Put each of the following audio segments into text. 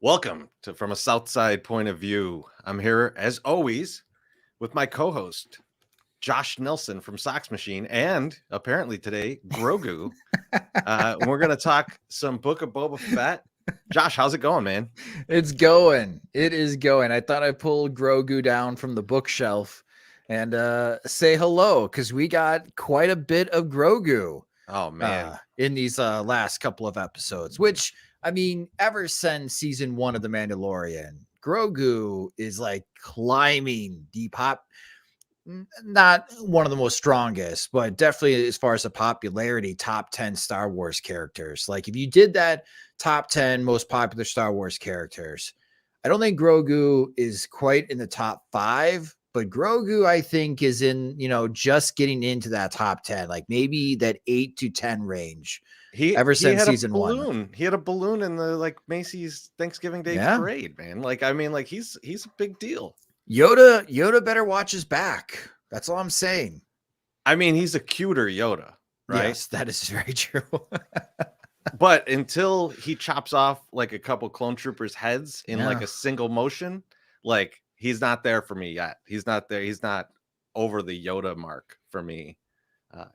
Welcome to From a Southside Point of View. I'm here, as always, with my co-host, Josh Nelson from Sox Machine, and apparently today, Grogu. We're going to talk some Book of Boba Fett. Josh, how's it going, man? It's going. It is going. I thought I pulled Grogu down from the bookshelf and say hello because we got quite a bit of Grogu Oh, man. in these last couple of episodes, which, I mean, ever since season 1 of The Mandalorian, Grogu is like climbing the pop. Not one of the most strongest, but definitely as far as the popularity, top 10 Star Wars characters. Like if you did that top 10 most popular Star Wars characters, I don't think Grogu is quite in the top 5, but Grogu, I think, is in, just getting into that top 10, like maybe that 8 to 10 range. Ever He since had a season 1. balloon. He had a balloon in the Macy's Thanksgiving Day Yeah. parade, man. He's a big deal. Yoda better watch his back. That's all I'm saying. I mean, he's a cuter Yoda, right? Yes, that is very true. But until he chops off like a couple clone troopers' heads in like Yeah. a single motion, like he's not there for me yet. He's not there. He's not over the Yoda mark for me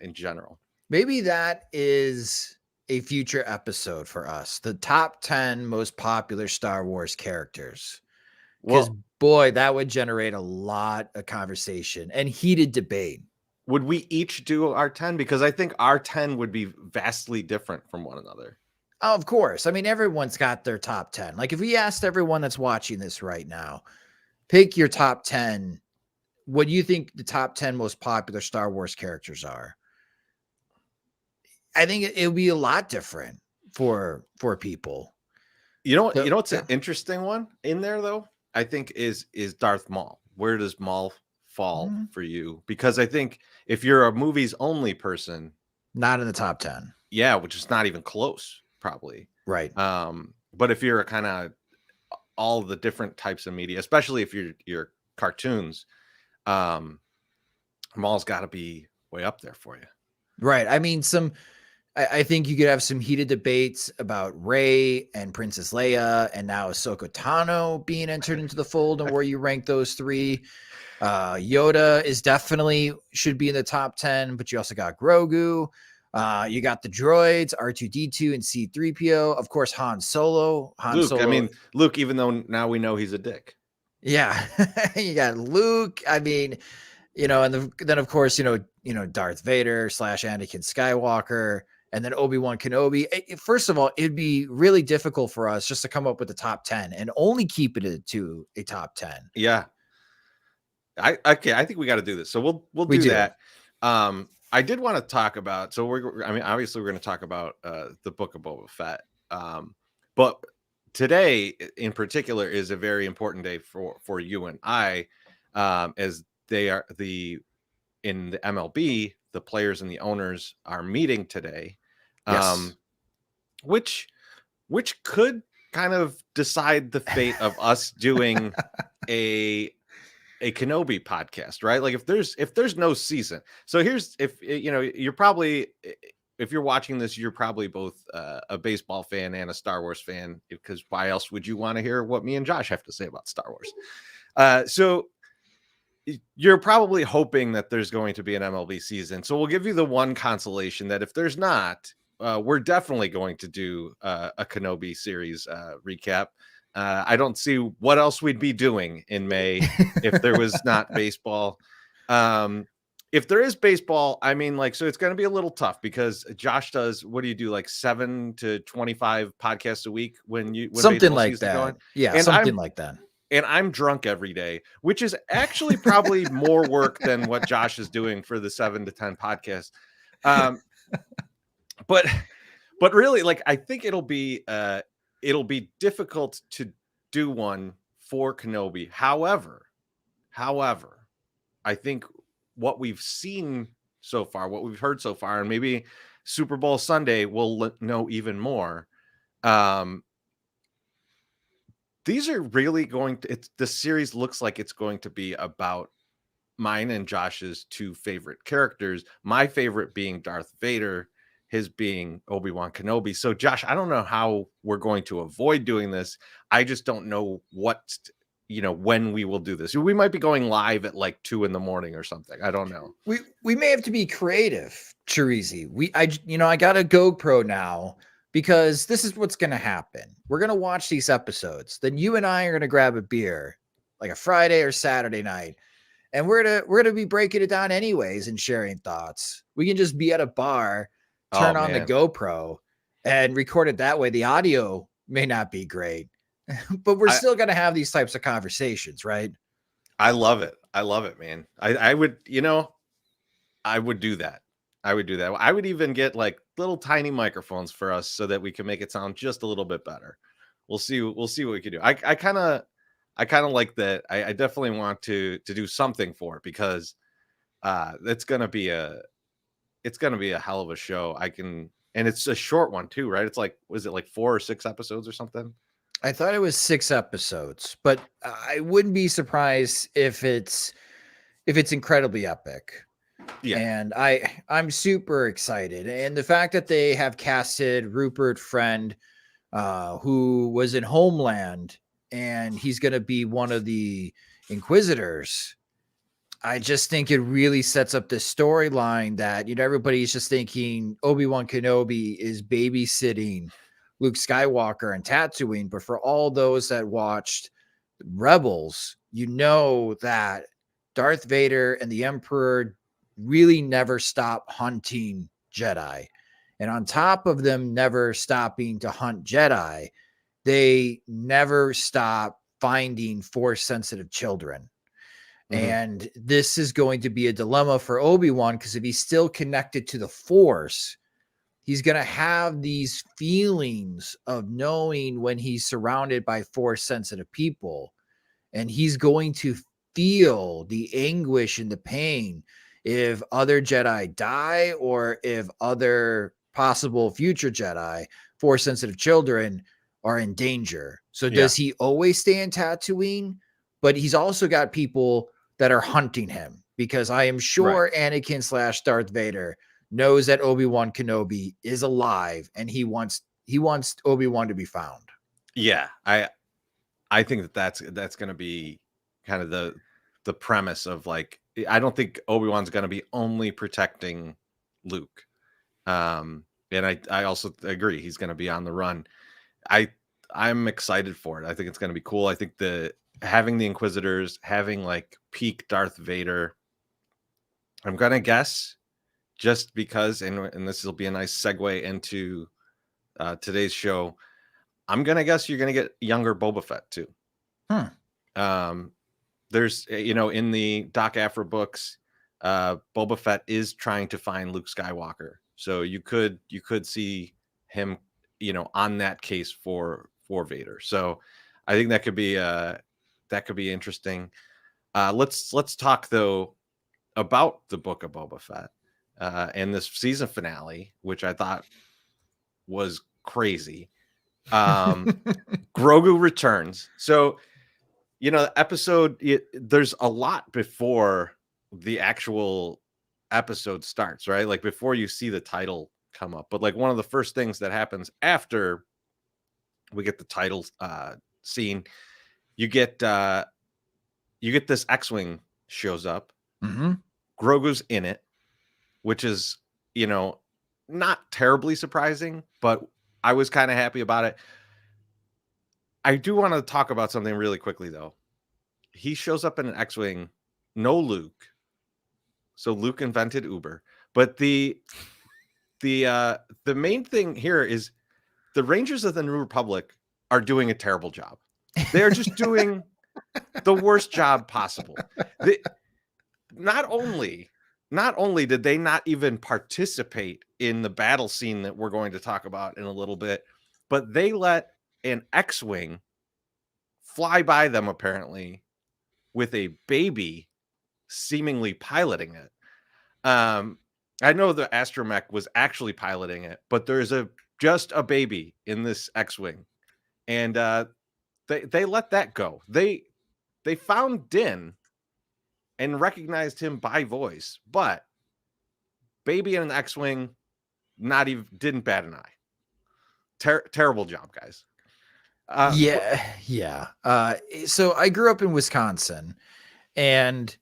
in general. Maybe that is a future episode for us. The top 10 most popular Star Wars characters. Because Well, boy, that would generate a lot of conversation and heated debate. would we each do our 10? Because I think our 10 would be vastly different from one another. Oh, of course. I mean, everyone's got their top 10. Like if we asked everyone that's watching this right now, pick your top 10. What do you think the top 10 most popular Star Wars characters are? I think it would be a lot different for people. You know what's an interesting one in there though? I think is Darth Maul. Where does Maul fall for you? Because I think if you're a movies only person, not in the top 10. Yeah, which is not even close, probably. Right. But if you're a kind of all the different types of media, especially if you're cartoons, Maul's got to be way up there for you. Right. I mean, I think you could have some heated debates about Rey and Princess Leia and now Ahsoka Tano being entered into the fold and where you rank those three. Yoda is definitely should be in the top 10, but you also got Grogu. You got the droids, R2-D2 and C-3PO. Of course, Han Solo. I mean, Luke, even though now we know he's a dick. Yeah. You got Luke. I mean, and then of course, Darth Vader / Anakin Skywalker. And then Obi-Wan Kenobi. First of all, it'd be really difficult for us just to come up with the top 10 and only keep it to a top 10. Yeah. I think we got to do this. So we'll do that. I did want to talk about, obviously we're going to talk about the Book of Boba Fett. But today in particular is a very important day for you and I, as they are in the MLB, the players and the owners are meeting today. Yes. Which could kind of decide the fate of us doing a Kenobi podcast, right? Like if there's no season. So here's if you're probably, if you're watching this, you're probably both a baseball fan and a Star Wars fan, because why else would you want to hear what me and Josh have to say about Star Wars? So you're probably hoping that there's going to be an MLB season. So we'll give you the one consolation that if there's not, we're definitely going to do a Kenobi series recap. I don't see what else we'd be doing in May if there was not baseball. If there is baseball, I mean, so it's going to be a little tough because Josh does, what do you do? Like 7 to 25 podcasts a week when something like that. Going? Yeah. And something like that. And I'm drunk every day, which is actually probably more work than what Josh is doing for the 7 to 10 podcasts. But really, I think it'll be difficult to do one for Kenobi. However, I think what we've seen so far, what we've heard so far, and maybe Super Bowl Sunday we'll know even more. These are really the series looks like it's going to be about mine and Josh's two favorite characters. My favorite being Darth Vader, his being Obi-Wan Kenobi. So Josh, I don't know how we're going to avoid doing this. I just don't know when we will do this. We might be going live at like 2 a.m. or something. I don't know. We may have to be creative, Chorizy. I got a GoPro now because this is what's going to happen. We're going to watch these episodes. Then you and I are going to grab a beer like a Friday or Saturday night. And we're gonna be breaking it down anyways and sharing thoughts. We can just be at a bar, turn on the GoPro, and record it that way. The audio may not be great, but we're still gonna have these types of conversations, right? I love it. I love it, man. I would, I would do that. I would do that. I would even get like little tiny microphones for us so that we can make it sound just a little bit better. We'll see what we can do. I kind of like that. I definitely want to do something for it because it's gonna be a hell of a show. And it's a short one too, right? It's like, was it like 4 or 6 episodes or something? I thought it was 6 episodes, but I wouldn't be surprised if it's incredibly epic. Yeah. And I'm super excited. And the fact that they have casted Rupert Friend, who was in Homeland, and he's going to be one of the Inquisitors. I just think it really sets up this storyline that, everybody's just thinking Obi-Wan Kenobi is babysitting Luke Skywalker and Tatooine. But for all those that watched Rebels, that Darth Vader and the Emperor really never stop hunting Jedi. And on top of them never stopping to hunt Jedi, they never stop finding Force-sensitive children. Mm-hmm. And this is going to be a dilemma for Obi-Wan, because if he's still connected to the Force, he's going to have these feelings of knowing when he's surrounded by Force-sensitive people. And he's going to feel the anguish and the pain if other Jedi die, or if other possible future Jedi, Force-sensitive children, are in danger. So does he always stay in Tatooine? But he's also got people that are hunting him, because I am sure Anakin / Darth Vader knows that Obi-Wan Kenobi is alive, and he wants Obi-Wan to be found. Yeah, I think that's going to be kind of the premise of, like, I don't think Obi-Wan's going to be only protecting Luke. And I also agree he's going to be on the run. I'm excited for it. I think it's going to be cool. I think having the Inquisitors, having like peak Darth Vader, I'm going to guess, just because, and this will be a nice segue into today's show, I'm going to guess you're going to get younger Boba Fett too. There's, in the Doc Afra books, Boba Fett is trying to find Luke Skywalker. So you could see him, on that case for Vader. So I think that could be interesting. Let's talk though about the Book of Boba Fett and this season finale, which I thought was crazy. Grogu returns. So, episode, there's a lot before the actual episode starts, right? Like before you see the title come up. But like one of the first things that happens after we get the title scene, you get this X-Wing shows up. Mm-hmm. Grogu's in it, which is, not terribly surprising, but I was kind of happy about it. I do want to talk about something really quickly, though. He shows up in an X-Wing, no Luke. So Luke invented Uber. But the main thing here is the Rangers of the New Republic are doing a terrible job. They're just doing the worst job possible. Not only did they not even participate in the battle scene that we're going to talk about in a little bit, but they let an X-Wing fly by them, apparently, with a baby seemingly piloting it. I know the astromech was actually piloting it, but there's just a baby in this X-Wing, and they let that go. They found Din and recognized him by voice, but baby in an X-Wing, didn't bat an eye. Terrible job, guys. Yeah. So I grew up in Wisconsin, and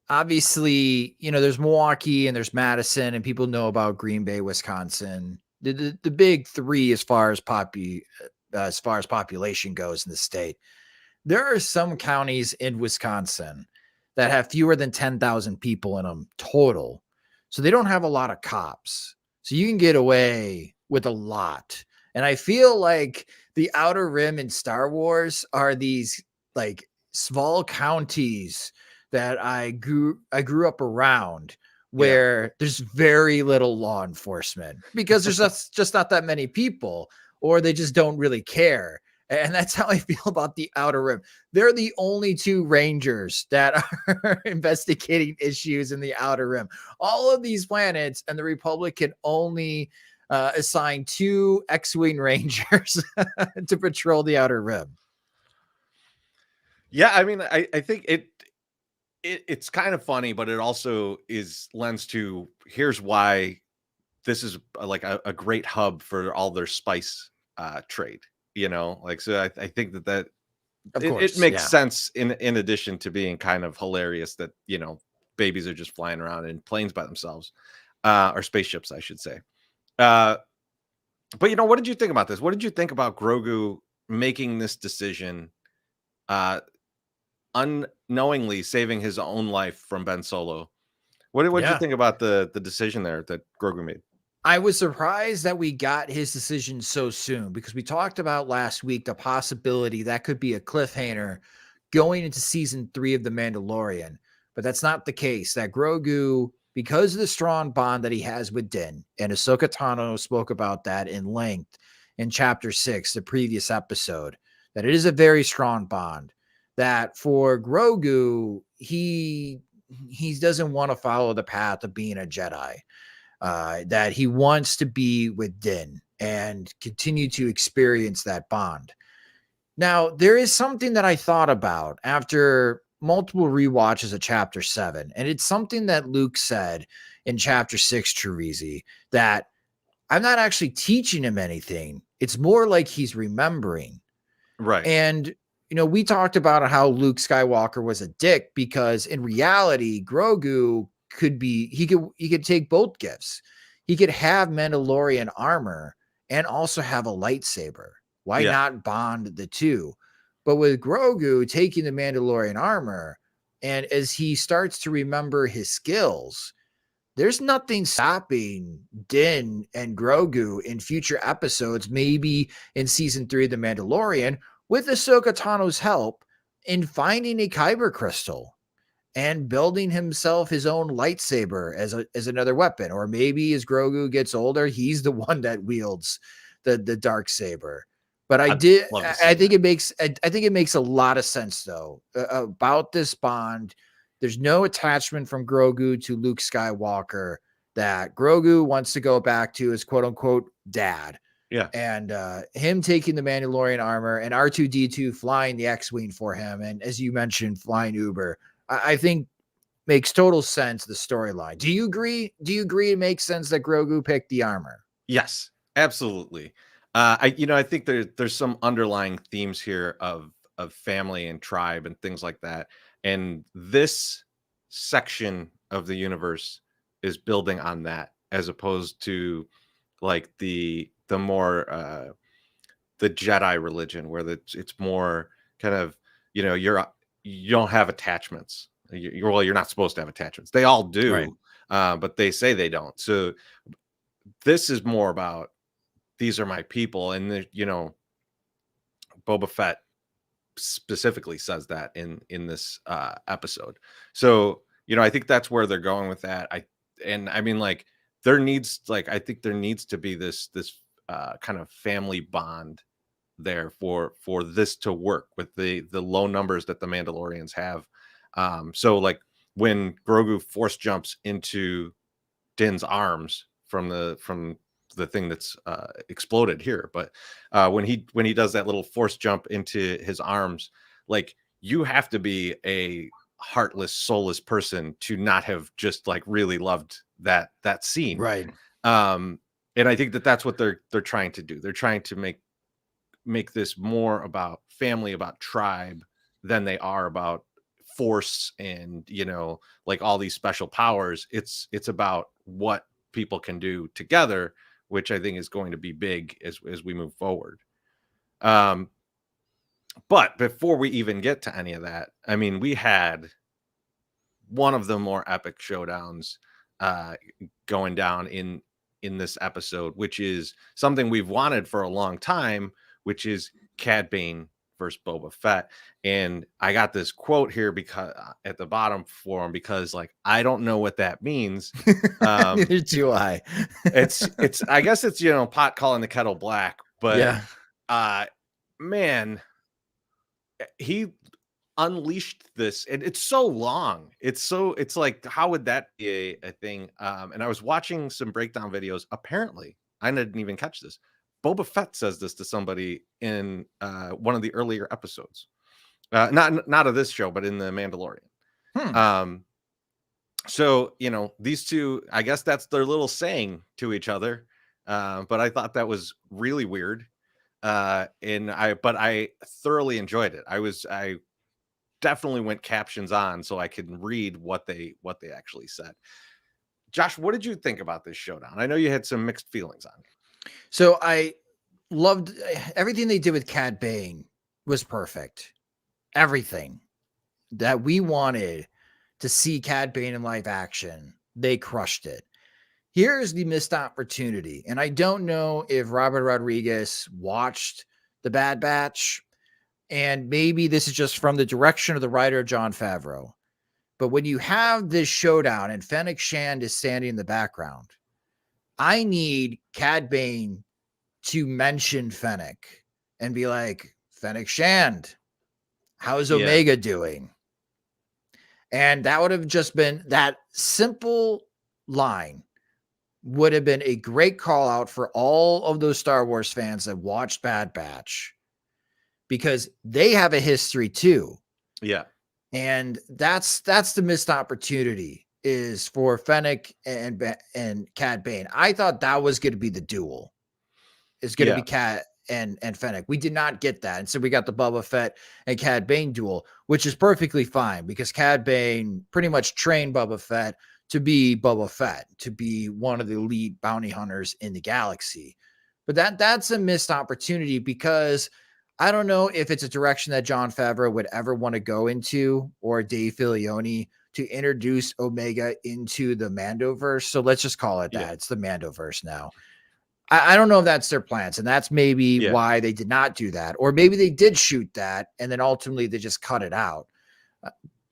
obviously, there's Milwaukee and there's Madison, and people know about Green Bay, Wisconsin, the big three as far as population goes in the state. There are some counties in Wisconsin that have fewer than 10,000 people in them total. So they don't have a lot of cops. So you can get away with a lot. And I feel like the Outer Rim in Star Wars are these like small counties that I grew up around, where there's very little law enforcement because there's just not that many people, or they just don't really care. And that's how I feel about the Outer Rim. They're the only two Rangers that are investigating issues in the Outer Rim. All of these planets, and the Republic can only assign 2 X-Wing Rangers to patrol the Outer Rim. Yeah, I mean, I think it's kind of funny, but it also lends to, here's why this is like a great hub for all their spice trade. So I think that Of it course, makes yeah. sense in addition to being kind of hilarious that babies are just flying around in planes by themselves, or spaceships, I should say. But what did you think about this? What did you think about Grogu making this decision, unknowingly saving his own life from Ben Solo? What did you think about the decision there that Grogu made? I was surprised that we got his decision so soon, because we talked about last week the possibility that could be a cliffhanger going into season 3 of The Mandalorian. But that's not the case. That Grogu, because of the strong bond that he has with Din, and Ahsoka Tano spoke about that in length in chapter 6, the previous episode, that it is a very strong bond. That for Grogu, he doesn't want to follow the path of being a Jedi. That he wants to be with Din and continue to experience that bond. Now, there is something that I thought about after multiple rewatches of chapter 7, and it's something that Luke said in chapter 6, Chorizy, that I'm not actually teaching him anything. It's more like he's remembering. Right. And we talked about how Luke Skywalker was a dick, because in reality, Grogu he could take both gifts. He could have Mandalorian armor and also have a lightsaber. Why not bond the two? But with Grogu taking the Mandalorian armor, and as he starts to remember his skills, there's nothing stopping Din and Grogu in future episodes, maybe in season 3 of The Mandalorian, with Ahsoka Tano's help, in finding a kyber crystal and building himself his own lightsaber as another weapon. Or maybe as Grogu gets older, he's the one that wields the dark saber. But I think it makes a lot of sense though about this bond. There's no attachment from Grogu to Luke Skywalker, that Grogu wants to go back to his quote unquote dad. Yeah. And him taking the Mandalorian armor, and R2-D2 flying the X-Wing for him, and as you mentioned, flying Uber, I think makes total sense, the storyline. Do you agree? Do you agree it makes sense that Grogu picked the armor? Yes, absolutely. I think there's some underlying themes here of family and tribe and things like that. And this section of the universe is building on that, as opposed to like the more the Jedi religion, where it's more kind of, you don't have attachments. You're not supposed to have attachments. They all do, right. But they say they don't. So this is more about, these are my people. And Boba Fett specifically says that in this episode. So I think that's where they're going with that. I mean, like, I think there needs to be this kind of family bond there for this to work with the low numbers that the Mandalorians have. So like when Grogu force jumps into Din's arms from the thing that's exploded here, but when he does that little force jump into his arms, like, you have to be a heartless, soulless person to not have just like really loved that scene, right? And I think that that's what they're trying to do. They're trying to make this more about family, about tribe, than they are about force and, like all these special powers. It's about what people can do together, which I think is going to be big as we move forward. Um, but before we even get to any of that, I mean, we had one of the more epic showdowns uh going down in this episode, which is something we've wanted for a long time, which is Cad Bane versus Boba Fett. And I got this quote here because at the bottom for him, because like I don't know what that means. Neither do I. It's I guess it's pot calling the kettle black, but Yeah. uh man, he unleashed this, and it's so long. It's like, how would that be a thing? And I was watching some breakdown videos. Apparently, I didn't even catch this. Boba Fett says this to somebody in one of the earlier episodes. Not of this show, but in the Mandalorian. Hmm. So these two, I guess that's their little saying to each other. But I thought that was really weird. But I thoroughly enjoyed it. I definitely went captions on so I could read what they actually said. Josh, what did you think about this showdown? I know you had some mixed feelings on it. So I loved everything they did with Cad Bane was perfect. Everything that we wanted to see Cad Bane in live action, they crushed it. Here's the missed opportunity. And I don't know if Robert Rodriguez watched The Bad Batch, and maybe this is just from the direction of the writer, Jon Favreau. But when you have this showdown and Fennec Shand is standing in the background, I need Cad Bane to mention Fennec and be like, Fennec Shand, how's Omega doing? And that would have just been that simple line would have been a great call out for all of those Star Wars fans that watched Bad Batch, because they have a history too. Yeah. And that's the missed opportunity, is for Fennec and Cad Bane. I thought that was going to be the duel. It's going to be Cad and Fennec. We did not get that. And so we got the Boba Fett and Cad Bane duel, which is perfectly fine because Cad Bane pretty much trained Boba Fett to be Boba Fett, to be one of the elite bounty hunters in the galaxy. But that's a missed opportunity, because I don't know if it's a direction that Jon Favreau would ever want to go into, or Dave Filoni, to introduce Omega into the Mandoverse. So let's just call it that. Yeah. It's the Mandoverse now. I don't know if that's their plans, and that's maybe why they did not do that. Or maybe they did shoot that, and then ultimately they just cut it out.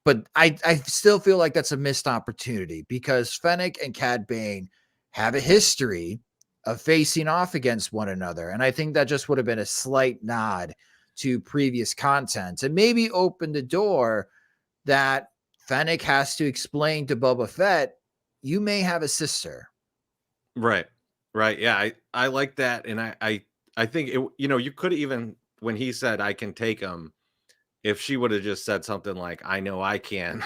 But I still feel like that's a missed opportunity, because Fennec and Cad Bane have a history of facing off against one another. And I think that just would have been a slight nod to previous content, and maybe open the door that Fennec has to explain to Boba Fett, you may have a sister. Right. Yeah. I like that. And I think you could even, when he said, I can take him, if she would have just said something like, I know I can,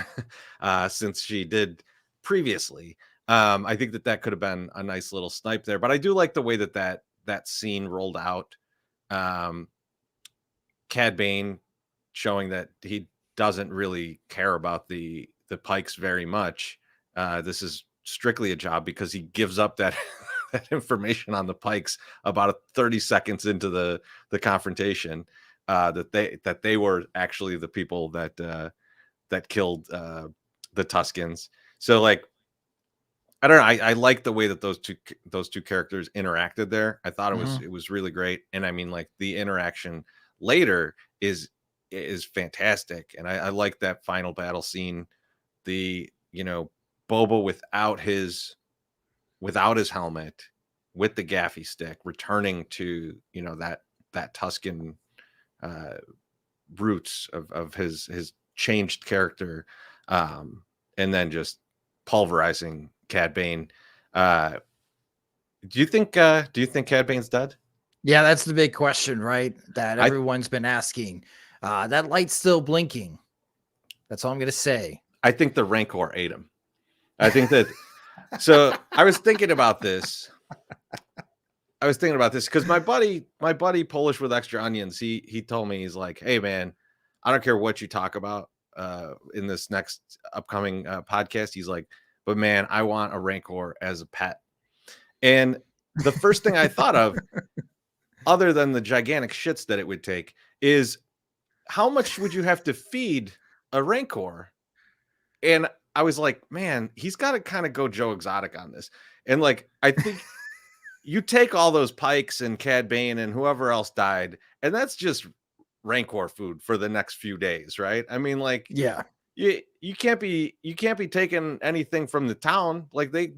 since she did previously, I think that could have been a nice little snipe there. But I do like the way that scene rolled out. Cad Bane showing that he doesn't really care about the Pikes very much. This is strictly a job, because he gives up that that information on the Pikes about 30 seconds into the confrontation, that they were actually the people that killed the Tuskens. So like, I don't know. I like the way that those two characters interacted there. I thought it was really great. And I mean, like, the interaction later is fantastic. And I like that final battle scene. The Boba without his helmet, with the gaffy stick, returning to that Tusken roots of his changed character, and then just pulverizing Cad Bane. Do you think Cad Bane's dead? Yeah, that's the big question, right? That everyone's been asking. That light's still blinking. That's all I'm going to say. I think the Rancor ate him. I think that. So I was thinking about this. was thinking about this because my buddy Polish with extra onions, he told me, he's like, hey man, I don't care what you talk about in this next upcoming podcast. He's like, but man, I want a Rancor as a pet. And the first thing I thought of, other than the gigantic shits that it would take, is how much would you have to feed a Rancor? And I was like, man, he's got to kind of go Joe Exotic on this. And like, I think you take all those Pikes and Cad Bane and whoever else died, and that's just Rancor food for the next few days, right? I mean, like, Yeah. you can't be taking anything from the town. Like the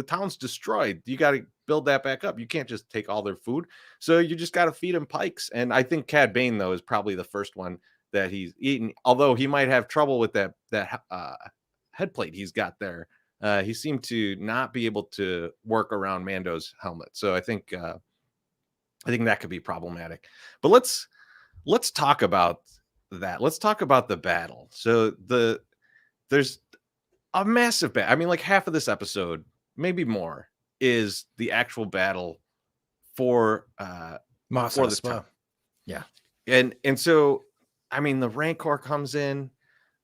town's destroyed. You got to build that back up. You can't just take all their food. So you just got to feed him Pikes. And I think Cad Bane though is probably the first one that he's eaten, although he might have trouble with that head plate he's got there. He seemed to not be able to work around Mando's helmet. So I think that could be problematic. But let's talk about that. Let's talk about the battle. So there's a massive battle. I mean, like half of this episode, maybe more, is the actual battle for the town. Yeah. And so I mean, the Rancor comes in,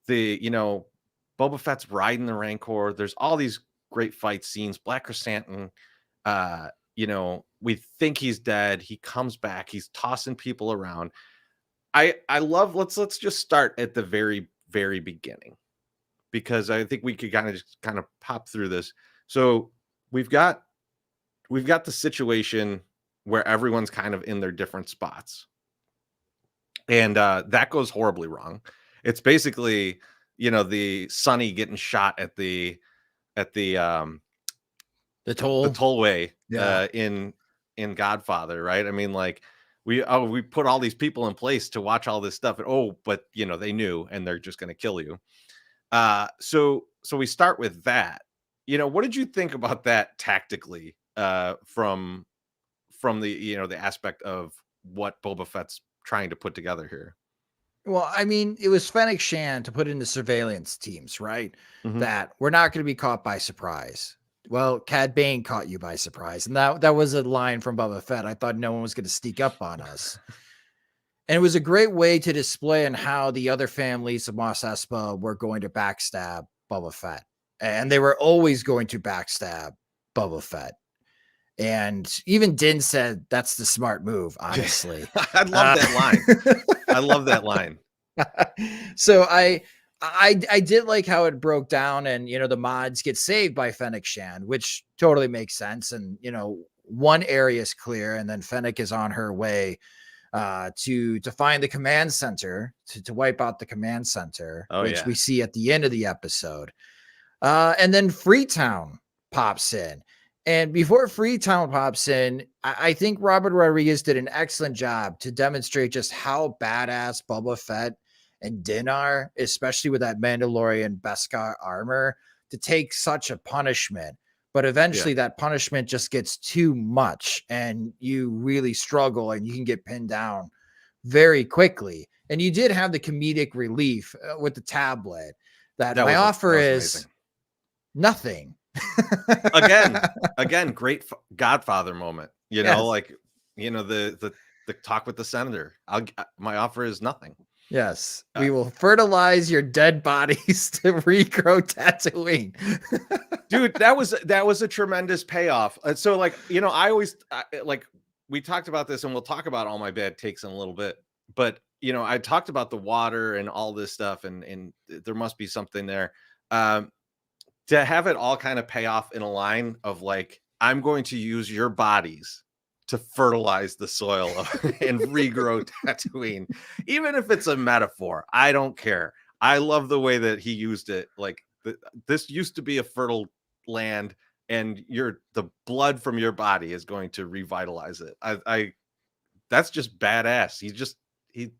Boba Fett's riding the Rancor. There's all these great fight scenes. Black Chrysanthemum, we think he's dead. He comes back. He's tossing people around. I love, let's just start at the very, very beginning, because I think we could kind of pop through this. So we've got the situation where everyone's kind of in their different spots. And that goes horribly wrong. It's basically, the Sonny getting shot at the tollway in Godfather, right? I mean, like we put all these people in place to watch all this stuff. But they knew, and they're just going to kill you. So we start with that. What did you think about that tactically from the the aspect of what Boba Fett's trying to put together here? Well, I mean, it was Fennec Shan to put into surveillance teams, right? Mhm. That we're not going to be caught by surprise. Well, Cad Bane caught you by surprise. And that was a line from Boba Fett. I thought no one was going to sneak up on us. And it was a great way to display on how the other families of Mos Espa were going to backstab Boba Fett. And they were always going to backstab Boba Fett. And even Din said that's the smart move, honestly. I love that line. I love that line. So I did like how it broke down, and the mods get saved by Fennec Shan, which totally makes sense. And one area is clear, and then Fennec is on her way to find the command center, to wipe out the command center, which we see at the end of the episode. And then Freetown pops in. And before Freetown pops in, I think Robert Rodriguez did an excellent job to demonstrate just how badass Boba Fett and Din are, especially with that Mandalorian Beskar armor, to take such a punishment. But eventually that punishment just gets too much, and you really struggle, and you can get pinned down very quickly. And you did have the comedic relief with the tablet that my offer is amazing. Nothing. again, great Godfather moment. The talk with the senator. My offer is nothing. Yes, we will fertilize your dead bodies to regrow Tatooine. Dude, that was a tremendous payoff. So I always we talked about this, and we'll talk about all my bad takes in a little bit. But I talked about the water and all this stuff, and there must be something there. To have it all kind of pay off in a line of like, I'm going to use your bodies to fertilize the soil and regrow Tatooine, even if it's a metaphor. I don't care. I love the way that he used it. Like this used to be a fertile land, and the blood from your body is going to revitalize it. That's just badass.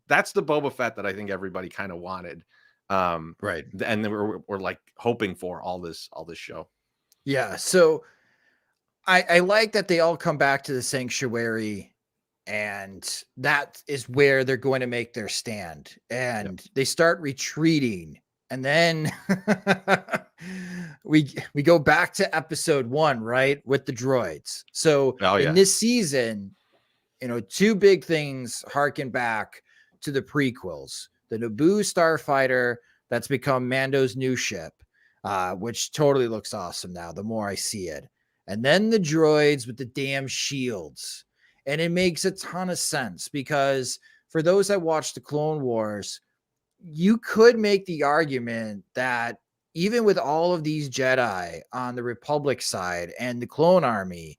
That's the Boba Fett that I think everybody kind of wanted. Right. And then we're like hoping for all this show. Yeah. So I like that they all come back to the sanctuary, and that is where they're going to make their stand, and they start retreating. And then we go back to episode 1, right, with the droids. So Oh in yeah. this season, two big things harken back to the prequels. The Naboo starfighter that's become Mando's new ship, which totally looks awesome now, the more I see it. And then the droids with the damn shields. And it makes a ton of sense because for those that watch the Clone Wars, you could make the argument that even with all of these Jedi on the Republic side and the clone army,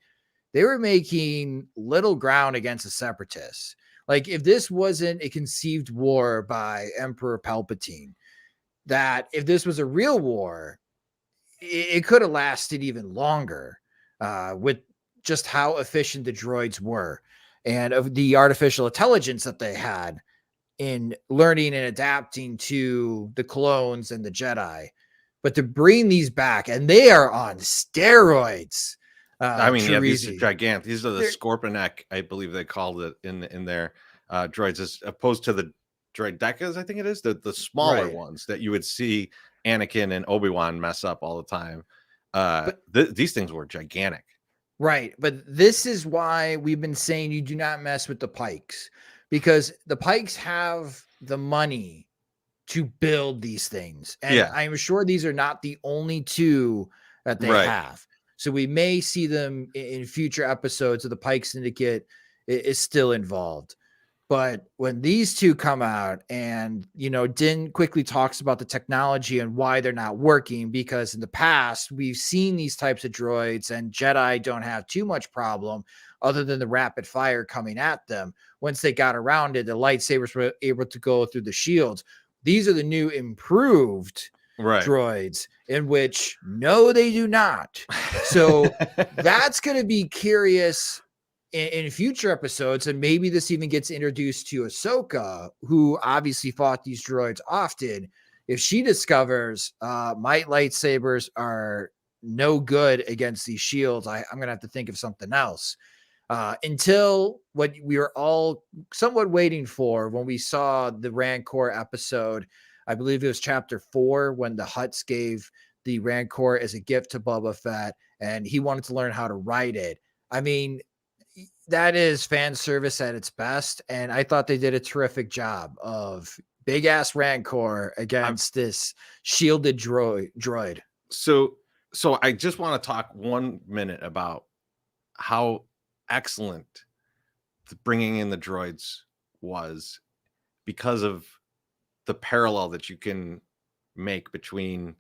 they were making little ground against the separatists. Like, if this wasn't a conceived war by Emperor Palpatine, that if this was a real war, it could have lasted even longer with just how efficient the droids were and of the artificial intelligence that they had in learning and adapting to the clones and the Jedi. But to bring these back, and they are on steroids. I mean, yeah, these are Chorizy. gigantic. These are the They're- Scorpionic, I believe they called it in their droids, as opposed to the droid Decas, I think it is, the smaller Right. ones that you would see Anakin and Obi-Wan mess up all the time. But These things were gigantic. Right. But this is why we've been saying you do not mess with the Pikes, because the Pikes have the money to build these things. And Yeah. I'm sure these are not the only two that they Right. have. So we may see them in future episodes of the Pike Syndicate is still involved. But when these two come out and, Din quickly talks about the technology and why they're not working, because in the past we've seen these types of droids and Jedi don't have too much problem other than the rapid fire coming at them. Once they got around it, the lightsabers were able to go through the shields. These are the new improved Right. droids, in which no, they do not. So that's going to be curious in future episodes, and maybe this even gets introduced to Ahsoka, who obviously fought these droids often. If she discovers my lightsabers are no good against these shields, I'm going to have to think of something else. Until what we were all somewhat waiting for when we saw the Rancor episode, I believe it was chapter 4, when the Hutts gave the Rancor as a gift to Boba Fett, and he wanted to learn how to ride it. I mean, that is fan service at its best, and I thought they did a terrific job of big ass Rancor against this shielded droid. So I just want to talk 1 minute about how excellent bringing in the droids was, because of the parallel that you can make between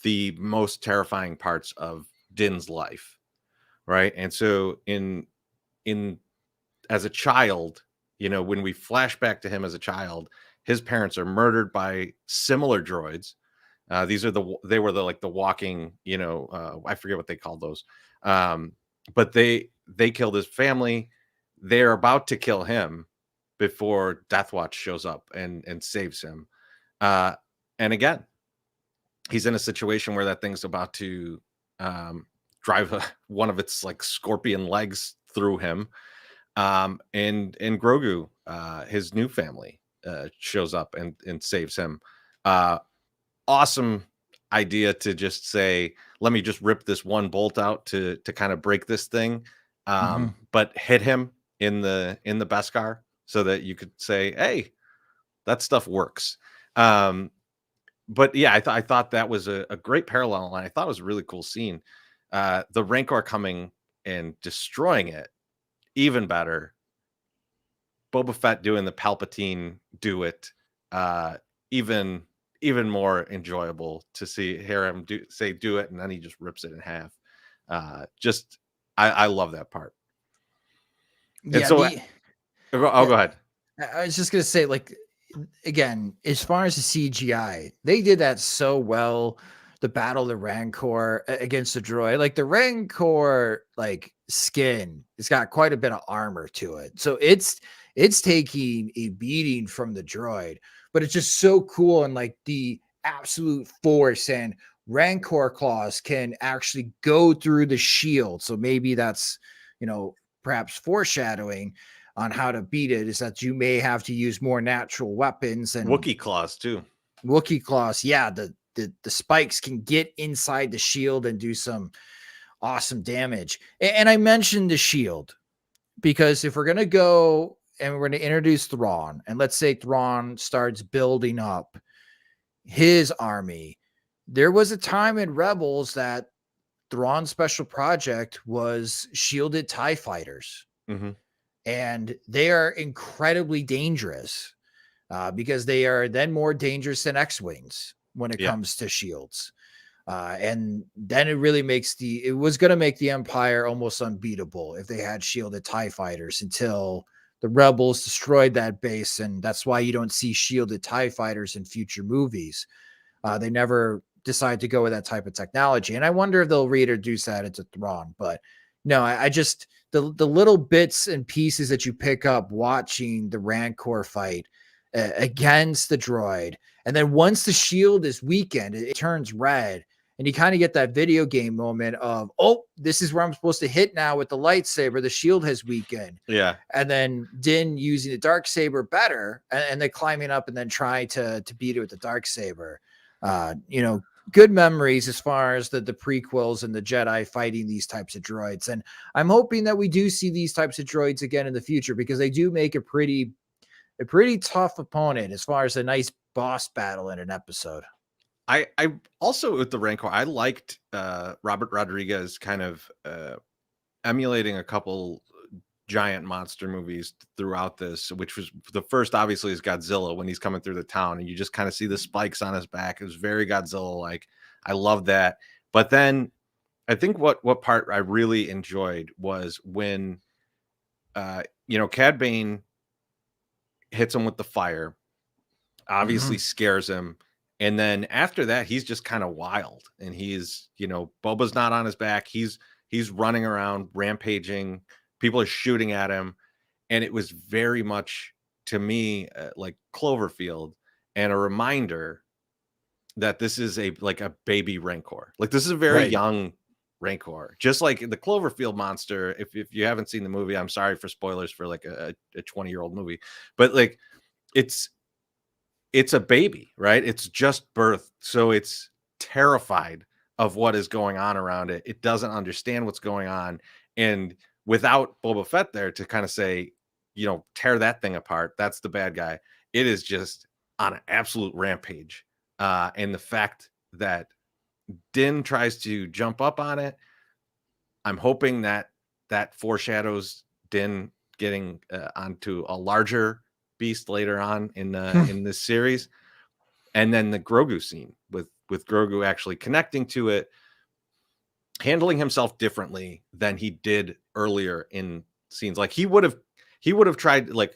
the most terrifying parts of Din's life, right? And so in as a child, when we flash back to him as a child, his parents are murdered by similar droids. These are they were the walking, I forget what they called those. But they killed his family. They're about to kill him before Death Watch shows up and saves him. And again, he's in a situation where that thing's about to drive one of its scorpion legs through him. And Grogu, his new family, shows up and saves him. Awesome idea to just say, let me just rip this one bolt out to kind of break this thing, but hit him in the Beskar so that you could say, hey, that stuff works. But yeah, I thought that was a great parallel, and I thought it was a really cool scene. The Rancor coming and destroying it, even better. Boba Fett doing the Palpatine do it, even more enjoyable to hear him do it, and then he just rips it in half. I love that part. And Yeah, so go ahead. I was just gonna say, again, as far as the CGI, they did that so well. The battle of the Rancor against the droid, like the Rancor, skin, it's got quite a bit of armor to it, so it's taking a beating from the droid, but it's just so cool, and the absolute force and Rancor claws can actually go through the shield. So maybe that's perhaps foreshadowing on how to beat it, is that you may have to use more natural weapons and Wookiee claws too. Wookiee claws. Yeah, the the spikes can get inside the shield and do some awesome damage. And I mentioned the shield because if we're going to go and we're going to introduce Thrawn, and let's say Thrawn starts building up his army, there was a time in Rebels that Thrawn's special project was shielded TIE fighters. Mm-hmm. And they are incredibly dangerous because they are then more dangerous than X-Wings when it comes to shields. And then it really makes it was going to make the Empire almost unbeatable if they had shielded TIE fighters until the Rebels destroyed that base. And that's why you don't see shielded TIE fighters in future movies. They never decide to go with that type of technology. And I wonder if they'll reintroduce that into Thrawn. But no, I just, the little bits and pieces that you pick up watching the Rancor fight against the droid. And then once the shield is weakened, it turns red. And you kind of get that video game moment of, oh, this is where I'm supposed to hit now with the lightsaber. The shield has weakened. Yeah. And then Din using the dark saber better, and then climbing up and then trying to beat it with the dark saber. Good memories as far as the prequels and the Jedi fighting these types of droids. And I'm hoping that we do see these types of droids again in the future because they do make a pretty tough opponent as far as a nice boss battle in an episode. I also with the Rancor, I liked Robert Rodriguez kind of emulating a couple giant monster movies throughout this, which was the first obviously is Godzilla when he's coming through the town and you just kind of see the spikes on his back. It was very Godzilla like. I love that. But then I think what part I really enjoyed was when Cad Bane hits him with the fire, obviously scares him. And then after that, he's just kind of wild and he's, Boba's not on his back. He's running around, rampaging. People are shooting at him. And it was very much to me like Cloverfield and a reminder that this is a baby Rancor. Like this is a very young Rancor, just like the Cloverfield monster. If you haven't seen the movie, I'm sorry for spoilers for like a 20-year-old movie, but like it's a baby, right? It's just birthed. So it's terrified of what is going on around it. It doesn't understand what's going on. And without Boba Fett there to kind of say, tear that thing apart, that's the bad guy. It is just on an absolute rampage. And the fact that Din tries to jump up on it, I'm hoping that foreshadows Din getting onto a larger beast later on in this series. And then the Grogu scene with Grogu actually connecting to it, handling himself differently than he did earlier in scenes. Like he would have tried, like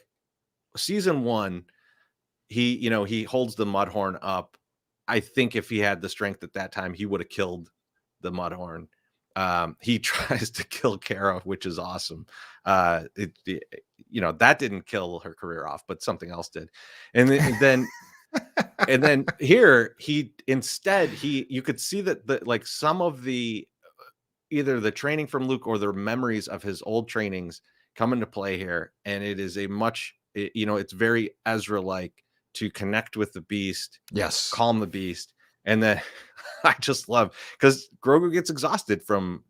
season 1, he holds the Mudhorn up. I think if he had the strength at that time, he would have killed the Mudhorn. He tries to kill Cara, which is awesome. That didn't kill her career off, but something else did. And then and then here you could see that some of the either the training from Luke or the memories of his old trainings come into play here. And it is it's very Ezra-like to connect with the beast, calm the beast. And then I just love because Grogu gets exhausted from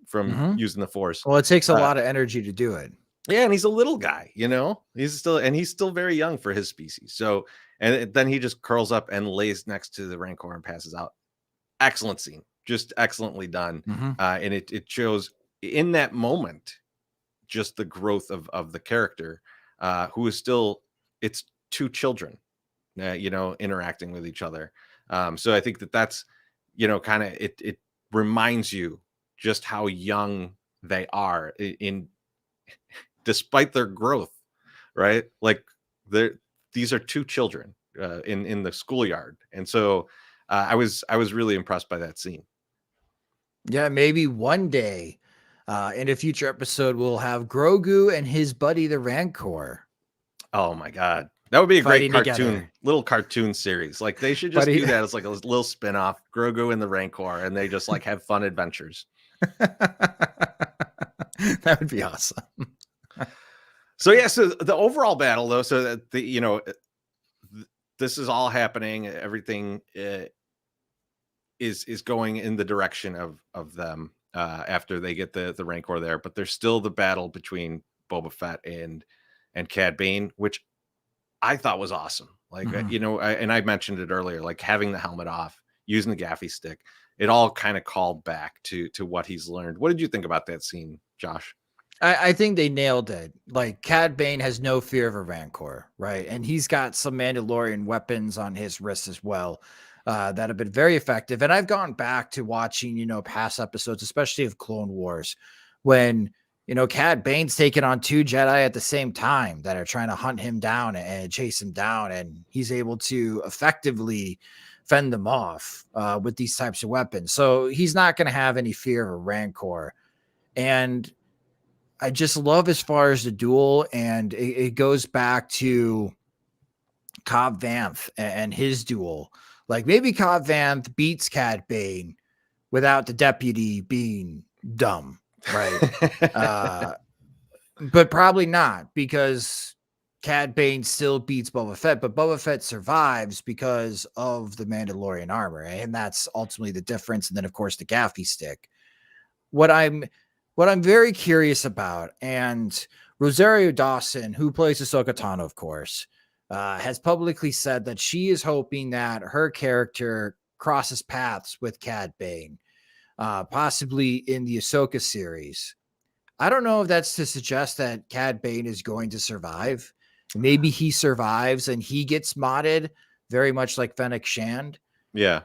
using the Force. Well, it takes a lot of energy to do it. Yeah, and he's a little guy, he's still very young for his species. So, and then he just curls up and lays next to the Rancor and passes out. Excellent scene, just excellently done. And it shows in that moment just the growth of the character, who is still, it's two children, interacting with each other. So I think that's, kind of it reminds you just how young they are in despite their growth, right? Like these are two children in the schoolyard. And so I was really impressed by that scene. Yeah, maybe one day in a future episode, we'll have Grogu and his buddy, the Rancor. Oh my God. That would be a great cartoon, little cartoon series. Like they should just do that as like a little spinoff, Grogu and the Rancor, and they just like have fun adventures. That would be awesome. So yeah, so the overall battle though, so that this is all happening, everything is going in the direction of them after they get the Rancor there, but there's still the battle between Boba Fett and Cad Bane, which I thought was awesome. Like, and I mentioned it earlier, like having the helmet off, using the gaffy stick, it all kind of called back to what he's learned. What did you think about that scene, Josh? I think they nailed it. Like, Cad Bane has no fear of a Rancor, right? And he's got some Mandalorian weapons on his wrist as well that have been very effective. And I've gone back to watching, past episodes, especially of Clone Wars, when Cad Bane's taking on 2 Jedi at the same time that are trying to hunt him down and chase him down, and he's able to effectively fend them off with these types of weapons. So he's not going to have any fear of a Rancor. And I just love as far as the duel, and it goes back to Cobb Vanth and his duel. Like, maybe Cobb Vanth beats Cad Bane without the deputy being dumb, right? But probably not, because Cad Bane still beats Boba Fett, but Boba Fett survives because of the Mandalorian armor, and that's ultimately the difference. And then, of course, the gaffy stick. What I'm very curious about, and Rosario Dawson, who plays Ahsoka Tano, of course, has publicly said that she is hoping that her character crosses paths with Cad Bane, possibly in the Ahsoka series. I don't know if that's to suggest that Cad Bane is going to survive. Maybe he survives and he gets modded, very much like Fennec Shand. Yeah.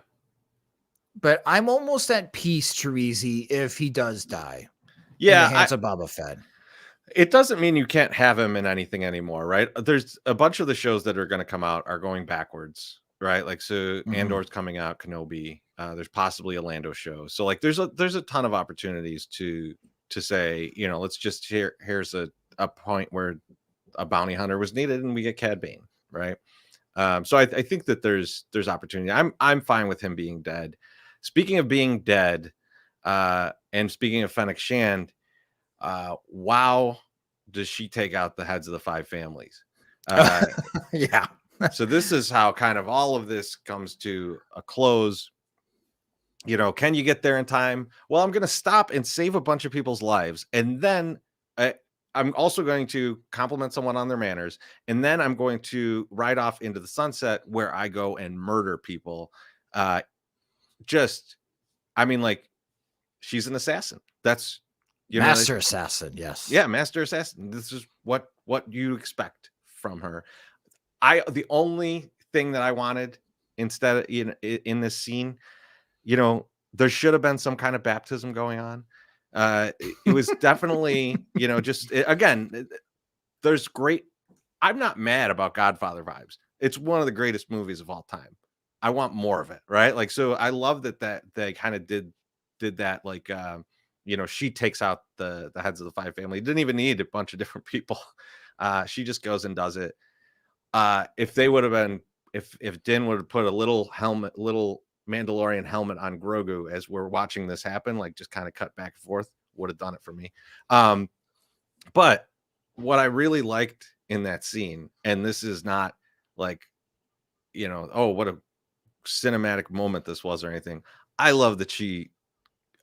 But I'm almost at peace, Chorizy, if he does die. Yeah. In the hands of Boba Fett. It doesn't mean you can't have him in anything anymore, right? There's a bunch of the shows that are going to come out are going backwards, right? Like, so Andor's coming out, Kenobi. There's possibly a Lando show. So like there's a ton of opportunities to say, let's just here's a point where a bounty hunter was needed and we get Cad Bane, right? So I think that there's opportunity. I'm fine with him being dead. Speaking of being dead, and speaking of Fennec Shand, wow, does she take out the heads of the 5 families? Yeah. So this is how kind of all of this comes to a close. Can you get there in time? Well, I'm going to stop and save a bunch of people's lives. And then I'm also going to compliment someone on their manners. And then I'm going to ride off into the sunset where I go and murder people. She's an assassin. That's master assassin. Yes. Yeah. Master assassin. This is what you expect from her. The only thing that I wanted instead of in this scene, there should have been some kind of baptism going on. It was definitely, again, there's great. I'm not mad about Godfather vibes. It's one of the greatest movies of all time. I want more of it, right? Like, so I love that they kind of did that. Like, she takes out the heads of the 5 family. Didn't even need a bunch of different people. She just goes and does it. If they would have been, if Din would have put a little Mandalorian helmet on Grogu as we're watching this happen, like just kind of cut back and forth, would have done it for me. But what I really liked in that scene, and this is not like, oh, what a cinematic moment this was or anything. I love that she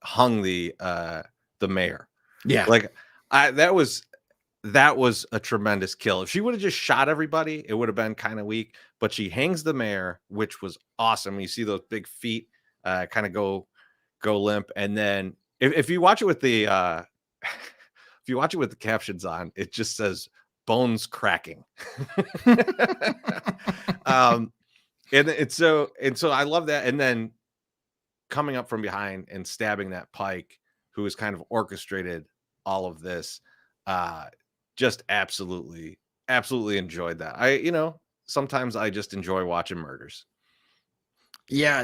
hung the mayor. Yeah. Like that was a tremendous kill. If she would have just shot everybody, it would have been kind of weak, but she hangs the mayor, which was awesome. You see those big feet kind of go limp. And then if you watch it with the if you watch it with the captions on, it just says bones cracking. And so I love that. And then coming up from behind and stabbing that Pike, who has kind of orchestrated all of this, just absolutely enjoyed that. Sometimes I just enjoy watching murders. Yeah.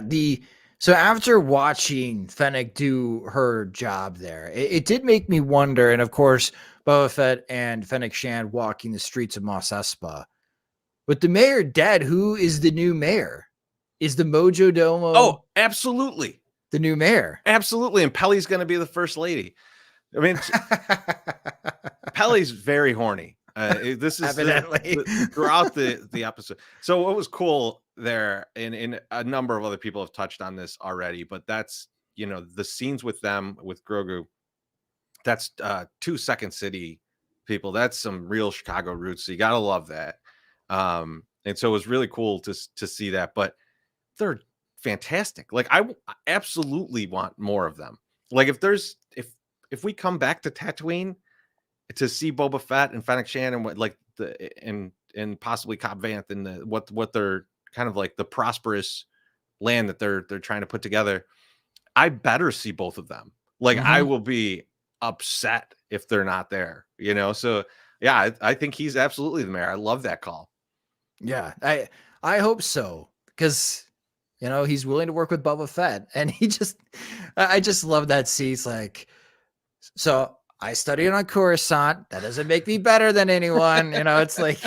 So after watching Fennec do her job there, it did make me wonder. And of course, Boba Fett and Fennec Shand walking the streets of Mos Espa. With the mayor dead, who is the new mayor? Is the Mojo Domo? Oh, absolutely. The new mayor. Absolutely. And Pelly's going to be the first lady. I mean, Pelly's very horny. This is evidently throughout the episode. So what was cool there, and a number of other people have touched on this already, but that's, the scenes with them, with Grogu, that's 2 City people. That's some real Chicago roots. So you gotta love that. And so it was really cool to see that. But they're fantastic. Like I absolutely want more of them. Like if we come back to Tatooine to see Boba Fett and Fennec Shand and what like and possibly Cobb Vanth and what they're kind of like the prosperous land that they're trying to put together, I better see both of them. Like I Mhm. will be upset if they're not there, So yeah, I think he's absolutely the mayor. I love that call. Yeah, I hope so, because he's willing to work with Boba Fett, and I just love that scene. It's like, so I studied on Coruscant. That doesn't make me better than anyone. It's like,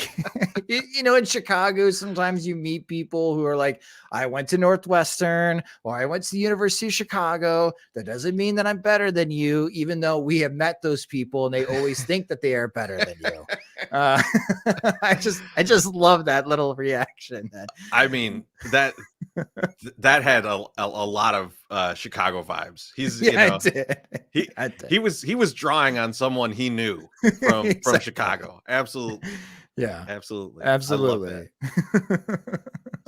in Chicago, sometimes you meet people who are like, I went to Northwestern or I went to the University of Chicago. That doesn't mean that I'm better than you, even though we have met those people and they always think that they are better than you. Uh, I just love that little reaction. I mean, that had a lot of Chicago vibes. He's, Yeah, I did. he I did. he was drawing on someone he knew from Exactly. Chicago. Absolutely. Yeah, Absolutely. I love that. absolutely.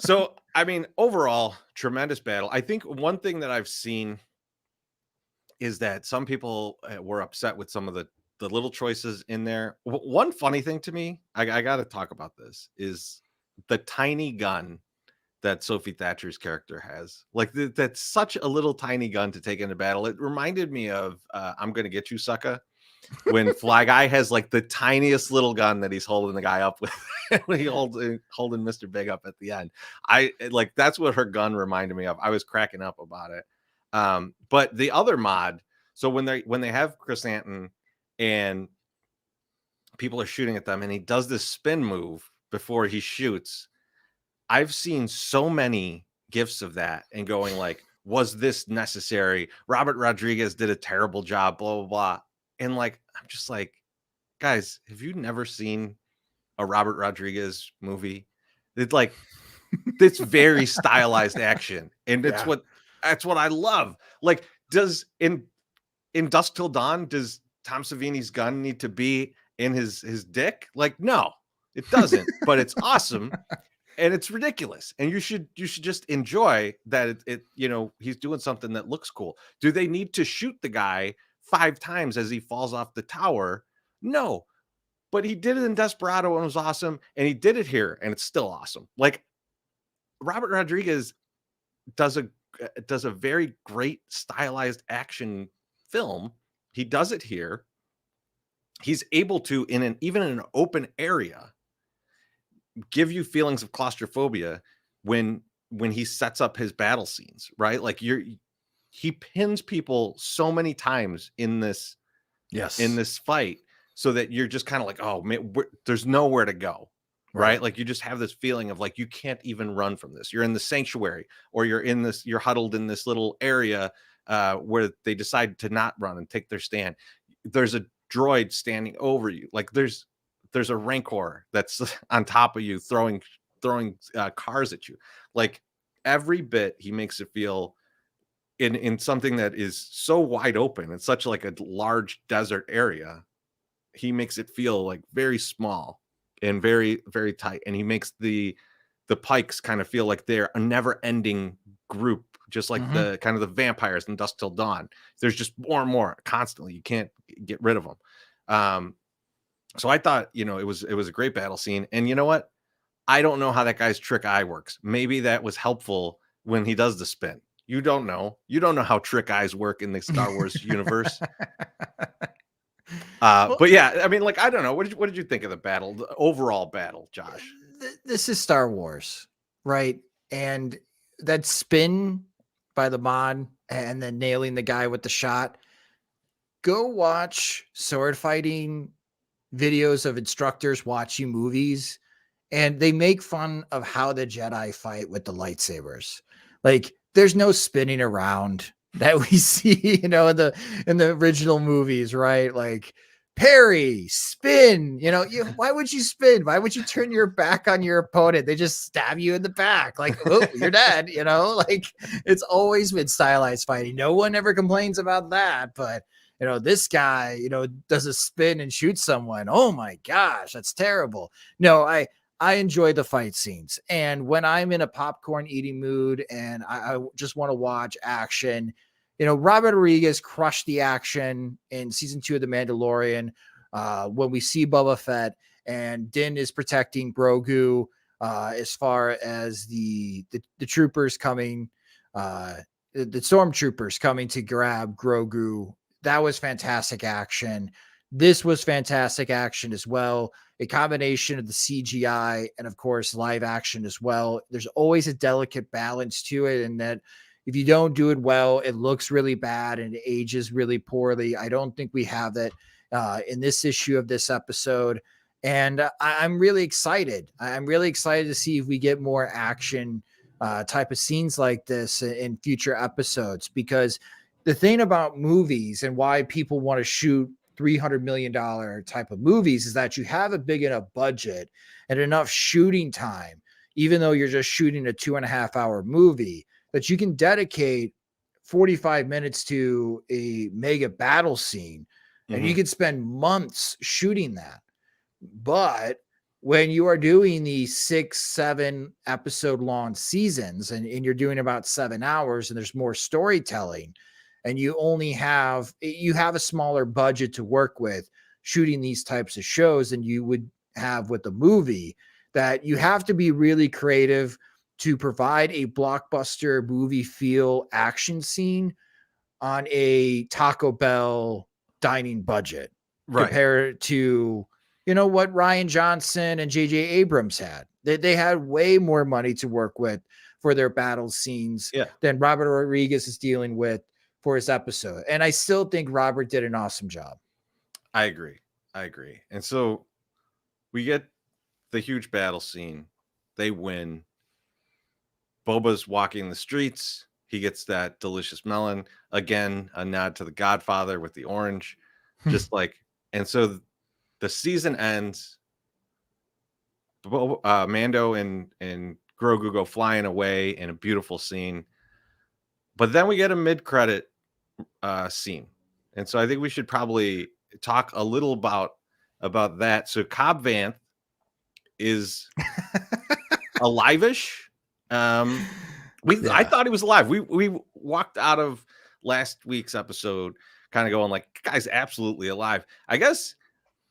So, I mean, overall, tremendous battle. I think one thing that I've seen is that some people were upset with some of the little choices in there. One funny thing to me, I got to talk about this, is the tiny gun that Sophie Thatcher's character has. Like that's such a little tiny gun to take into battle. It reminded me of I'm Gonna Get You, Sucker, when Fly Guy has like the tiniest little gun that he's holding the guy up with when he holding Mr. Big up at the end. Like that's what her gun reminded me of. I was cracking up about it. But the other mod, so when they have Chris Anton and people are shooting at them and he does this spin move before he shoots, I've seen so many gifs of that and going like, was this necessary? Robert Rodriguez did a terrible job, blah, blah, blah. And like, I'm just like, guys, have you never seen a Robert Rodriguez movie? It's like, it's very stylized action. And Yeah. that's what I love. Like, does in Dusk Till Dawn, does Tom Savini's gun need to be in his dick? Like, no, it doesn't, but it's awesome. And it's ridiculous, and you should just enjoy that he's doing something that looks cool. Do they need to shoot the guy 5 times as he falls off the tower? No, but he did it in Desperado and it was awesome, and he did it here and it's still awesome. Like Robert Rodriguez does a very great stylized action film. He does it here. He's able to even in an open area give you feelings of claustrophobia when he sets up his battle scenes, right? Like he pins people so many times in this fight so that you're just kind of like, oh man, there's nowhere to go, right? Like you just have this feeling of like you can't even run from this. You're in the sanctuary, or you're huddled in this little area where they decide to not run and take their stand. There's a droid standing over you. Like there's a rancor that's on top of you throwing cars at you. Like every bit he makes it feel in something that is so wide open. It's such like a large desert area. He makes it feel like very small and very, very tight. And he makes the Pikes kind of feel like they're a never ending group, just like the kind of the vampires in Dusk Till Dawn. There's just more and more constantly. You can't get rid of them. So I thought, it was a great battle scene. And you know what? I don't know how that guy's trick eye works. Maybe that was helpful when he does the spin. You don't know. You don't know how trick eyes work in the Star Wars universe. But yeah, I mean, like, I don't know. What did you think of the battle, the overall battle, Josh? This is Star Wars, right? And that spin by the mod and then nailing the guy with the shot. Go watch sword fighting videos of instructors watching movies, and they make fun of how the Jedi fight with the lightsabers. Like there's no spinning around that we see, in the original movies, right? Like parry, spin. Why would you spin? Why would you turn your back on your opponent? They just stab you in the back. Like, oh, you're dead. Like it's always been stylized fighting. No one ever complains about that. But this guy, does a spin and shoots someone. Oh my gosh, that's terrible. No, I enjoy the fight scenes. And when I'm in a popcorn eating mood and I just want to watch action, Robert Rodriguez crushed the action in season 2 of The Mandalorian. When we see Boba Fett and Din is protecting Grogu, as far as the troopers coming, the stormtroopers coming to grab Grogu. That was fantastic action. This was fantastic action as well. A combination of the CGI and, of course, live action as well. There's always a delicate balance to it, and that if you don't do it well, it looks really bad and it ages really poorly. I don't think we have that in this issue of this episode. And I'm really excited. I'm really excited to see if we get more action type of scenes like this in future episodes, because the thing about movies and why people want to shoot $300 million type of movies is that you have a big enough budget and enough shooting time, even though you're just shooting a 2.5 hour movie, that you can dedicate 45 minutes to a mega battle scene, and you can spend months shooting that. But when you are doing the 6-7 episode long seasons and you're doing about 7 hours and there's more storytelling, and you have a smaller budget to work with shooting these types of shows than you would have with a movie, that you have to be really creative to provide a blockbuster movie feel action scene on a Taco Bell dining budget, Right. compared to, what Rian Johnson and J.J. Abrams had. They had way more money to work with for their battle scenes than Robert Rodriguez is dealing with for his episode. And I still think Robert did an awesome job. I agree. And so we get the huge battle scene. They win. Boba's walking the streets. He gets that delicious melon. Again, a nod to the Godfather with the orange. Just like, and so the season ends. Mando and Grogu go flying away in a beautiful scene. But then we get a mid-credit scene. And so I think we should probably talk a little about that. So Cobb Vanth is alive-ish. I thought he was alive. We walked out of last week's episode kind of going like, guy's absolutely alive. I guess,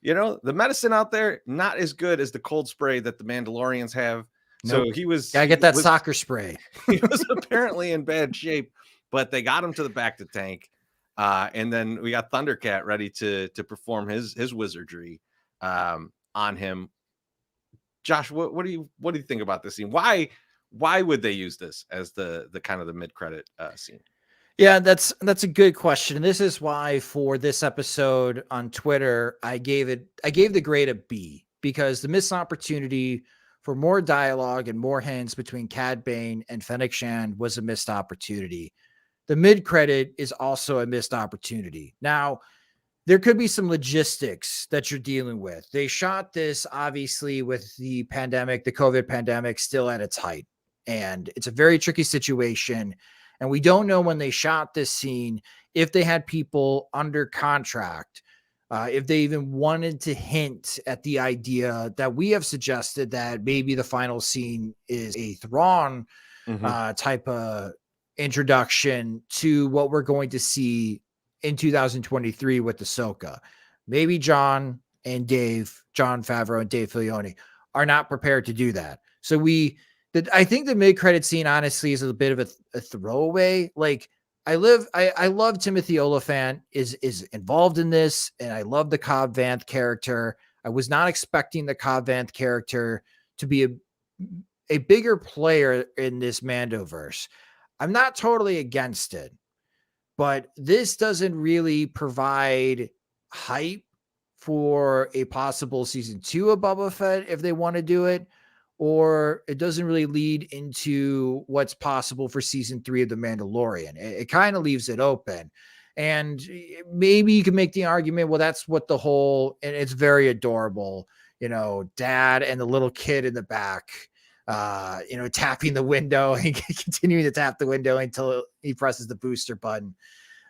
the medicine out there, not as good as the cold spray that the Mandalorians have. Nope. So he was gotta get that soccer spray. He was apparently in bad shape, but they got him to the back to tank. And then we got Thundercat ready to perform his wizardry on him. Josh, what do you think about this scene? Why would they use this as the kind of the mid-credit scene? Yeah, that's a good question. And this is why for this episode on Twitter, I gave the grade a B, because the missed opportunity for more dialogue and more hints between Cad Bane and Fennec Shand was a missed opportunity. The mid-credit is also a missed opportunity. Now, there could be some logistics that you're dealing with. They shot this, obviously, with the pandemic, the COVID pandemic still at its height. And it's a very tricky situation. And we don't know when they shot this scene if they had people under contract, if they even wanted to hint at the idea that we have suggested that maybe the final scene is a Thrawn type of introduction to what we're going to see in 2023 with Ahsoka. Maybe Jon Favreau and Dave Filoni are not prepared to do that. So I think the mid-credit scene, honestly, is a bit of a throwaway. Like, I love Timothy Olyphant is involved in this, and I love the Cobb Vanth character. I was not expecting the Cobb Vanth character to be a bigger player in this Mandoverse. I'm not totally against it, but this doesn't really provide hype for a possible season 2 of Boba Fett if they want to do it, or it doesn't really lead into what's possible for season 3 of The Mandalorian. It kind of leaves it open. And maybe you can make the argument, well, that's what the whole, and it's very adorable, dad and the little kid in the back, tapping the window and continuing to tap the window until he presses the booster button.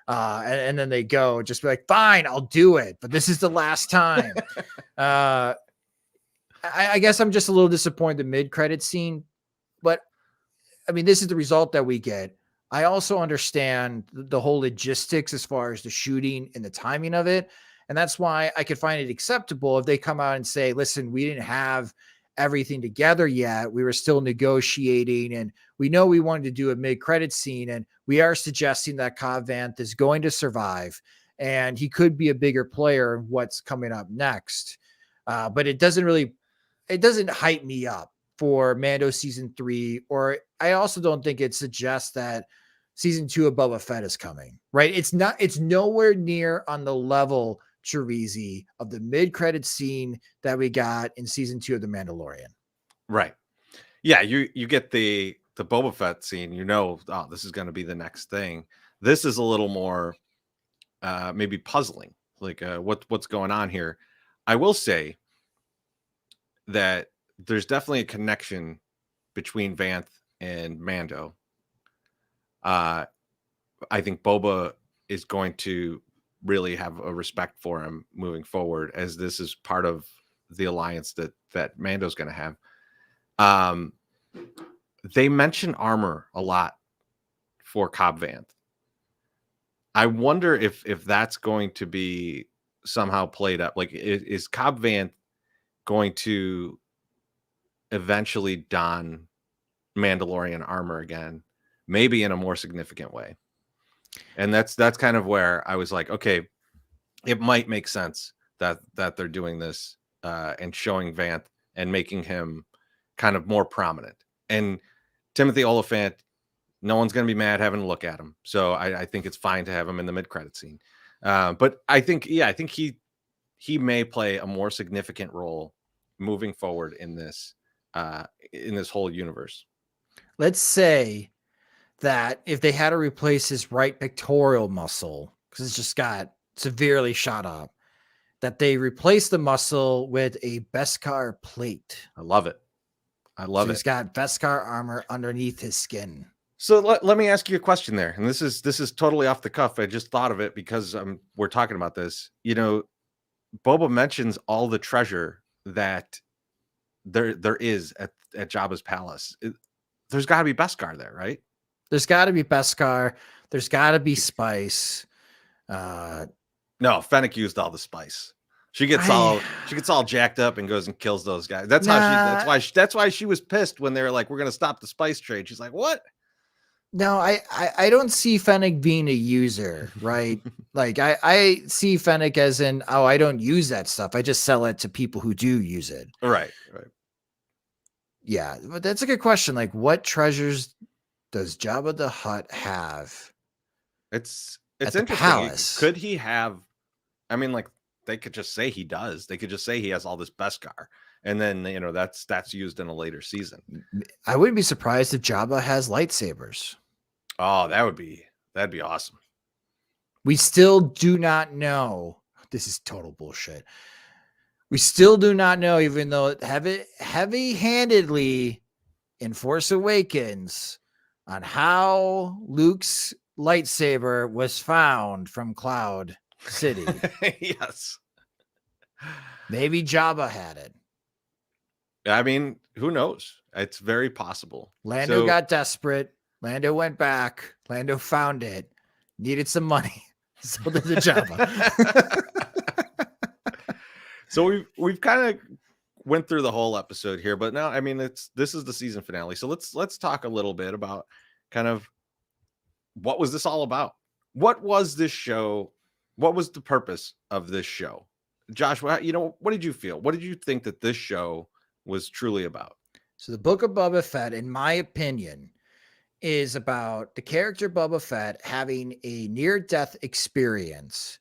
And then they go, just be like, fine, I'll do it, but this is the last time. I guess I'm just a little disappointed the mid-credit scene, but I mean, this is the result that we get. I also understand the whole logistics as far as the shooting and the timing of it. And that's why I could find it acceptable if they come out and say, listen, we didn't have everything together yet. We were still negotiating, and we know we wanted to do a mid-credit scene, and we are suggesting that Cobb Vanth is going to survive, and he could be a bigger player in what's coming up next. But it doesn't hype me up for Mando season 3, or I also don't think it suggests that season 2 of Boba Fett is coming, right? It's nowhere near on the level, Chorizy, of the mid-credit scene that we got in season 2 of The Mandalorian. Right. Yeah, you get the Boba Fett scene, oh, this is going to be the next thing. This is a little more maybe puzzling, like what's going on here. I will say that there's definitely a connection between Vanth and Mando. I think Boba is going to really have a respect for him moving forward, as this is part of the alliance that Mando's going to have. They mention armor a lot for Cobb Vanth. I wonder if that's going to be somehow played up. Like, is Cobb Vanth going to eventually don Mandalorian armor again, maybe in a more significant way? And that's kind of where I was like, okay, it might make sense that they're doing this and showing Vanth and making him kind of more prominent. And Timothy Olyphant, no one's going to be mad having a look at him. So I think it's fine to have him in the mid-credit scene. But I think he may play a more significant role moving forward in this whole universe. Let's say that if they had to replace his right pectoral muscle, because it's just got severely shot up, that they replace the muscle with a Beskar plate. I love it. He's got Beskar armor underneath his skin. So let me ask you a question there. And this is totally off the cuff. I just thought of it because we're talking about this. Boba mentions all the treasure that there is at Jabba's palace. There's got to be Beskar there, right? There's got to be Beskar. There's got to be spice. No, Fennec used all the spice. She gets all jacked up and goes and kills those guys. That's why she was pissed when they were like, we're going to stop the spice trade. She's like, what? No, I don't see Fennec being a user, right? Like I see Fennec as in, oh, I don't use that stuff. I just sell it to people who do use it. Right. Yeah, but that's a good question. Like, what treasures does Jabba the Hutt have? It's interesting. Palace? Could he have? I mean, like, they could just say he does. They could just say he has all this Beskar, and then that's used in a later season. I wouldn't be surprised if Jabba has lightsabers. Oh, that'd be awesome. We still do not know. This is total bullshit. We still do not know, even though heavy-handedly in Force Awakens, on how Luke's lightsaber was found from Cloud City. Yes. Maybe Jabba had it. I mean, who knows? It's very possible. Lando got desperate. Lando went back. Lando found it. Needed some money. So did the Jabba. So we've kind of went through the whole episode here, but now, I mean, this is the season finale. So let's talk a little bit about kind of what was this all about? What was this show? What was the purpose of this show? Josh, what did you feel? What did you think that this show was truly about? So the Book of Boba Fett, in my opinion, is about the character Boba Fett having a near-death experience,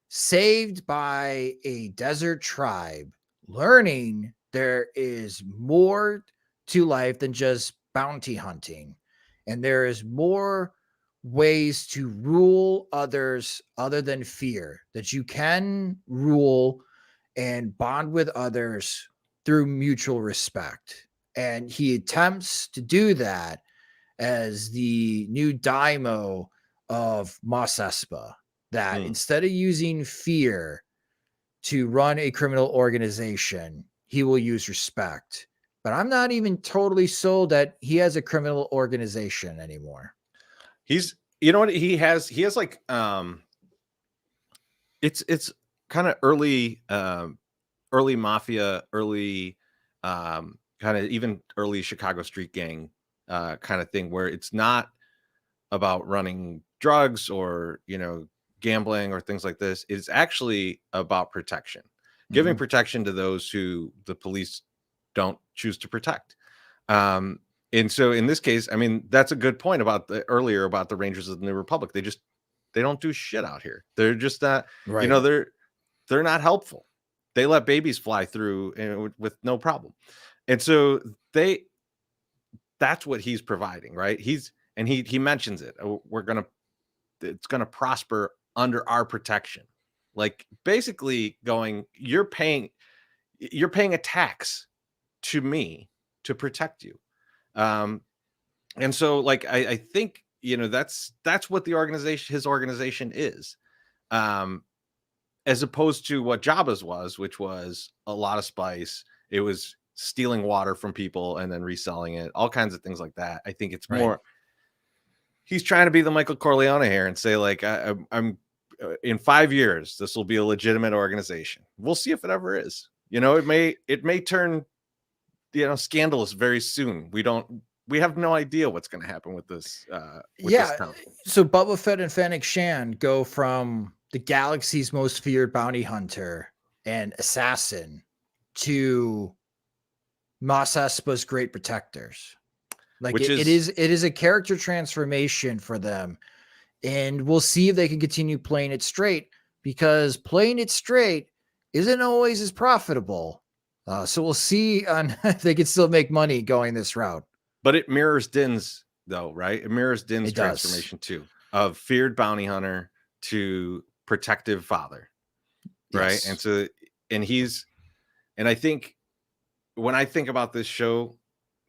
saved by a desert tribe, learning there is more to life than just bounty hunting, and there is more ways to rule others other than fear, that you can rule and bond with others through mutual respect. And he attempts to do that as the new daimo of Mos Espa, that instead of using fear to run a criminal organization, he will use respect. But I'm not even totally sold that he has a criminal organization anymore. He's, you know what, he has like it's kind of early early mafia, early kind of even early Chicago street gang kind of thing, where it's not about running drugs or, you know, gambling or things like this. It's actually about protection, giving protection to those who the police don't choose to protect. And so in this case, I mean, that's a good point about the earlier about the Rangers of the New Republic. They don't do shit out here. They're just not, you know, they're not helpful. They let babies fly through and with no problem. And so that's what he's providing, right? He mentions it. Oh, it's gonna prosper under our protection. Like basically going, you're paying a tax to me to protect you. And so like I think, you know, that's what his organization is. As opposed to what Jabba's was, which was a lot of spice. It was stealing water from people and then reselling it, all kinds of things like that. I think it's more, he's trying to be the Michael Corleone here and say, like, I'm in 5 years, this will be a legitimate organization. We'll see if it ever is. You know, it may turn, you know, scandalous very soon. We have no idea what's going to happen with this. This town. So Boba Fett and Fennec Shan go from the galaxy's most feared bounty hunter and assassin to Mos Espa's great protectors. Like it is a character transformation for them. And we'll see if they can continue playing it straight, because playing it straight isn't always as profitable. So we'll see if they can still make money going this route. But it mirrors Din's, though, right? It mirrors Din's transformation too, of feared bounty hunter to protective father, right? Yes. And so, and I think when I think about this show,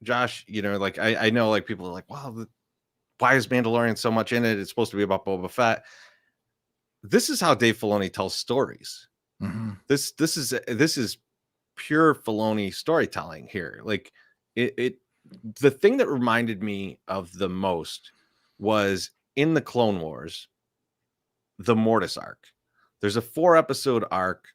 Josh, you know, like I know, like people are like, wow, why is Mandalorian so much in it? It's supposed to be about Boba Fett. This is how Dave Filoni tells stories. This is pure Filoni storytelling here. Like the thing that reminded me of the most was in the Clone Wars, the Mortis arc. There's a 4-episode arc,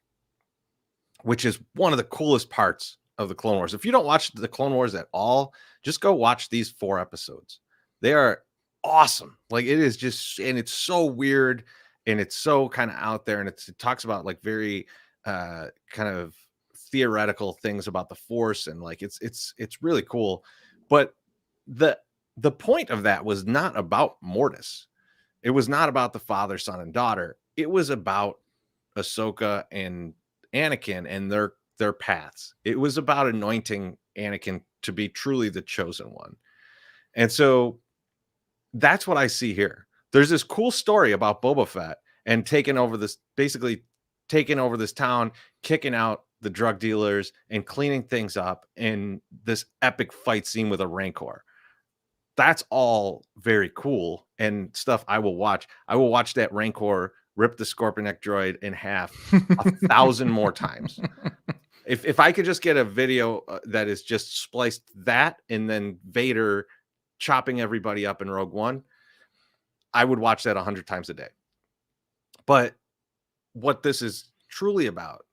which is one of the coolest parts of the Clone Wars. If you don't watch the Clone Wars at all, just go watch these 4 episodes. They are awesome. Like it is just, and it's so weird and it's so kind of out there. And it talks about like very kind of theoretical things about the Force. And like, it's really cool. But the point of that was not about Mortis. It was not about the father, son, and daughter. It was about Ahsoka and Anakin and their paths. It was about anointing Anakin to be truly the chosen one. And so that's what I see here. There's this cool story about Boba Fett and basically taking over this town, kicking out the drug dealers and cleaning things up in this epic fight scene with a Rancor. That's all very cool and stuff I will watch. I will watch that Rancor rip the Scorpionek droid in half 1,000 more times. If I could just get a video that is just spliced that and then Vader chopping everybody up in Rogue One, I would watch that 100 times a day. But what this is truly about,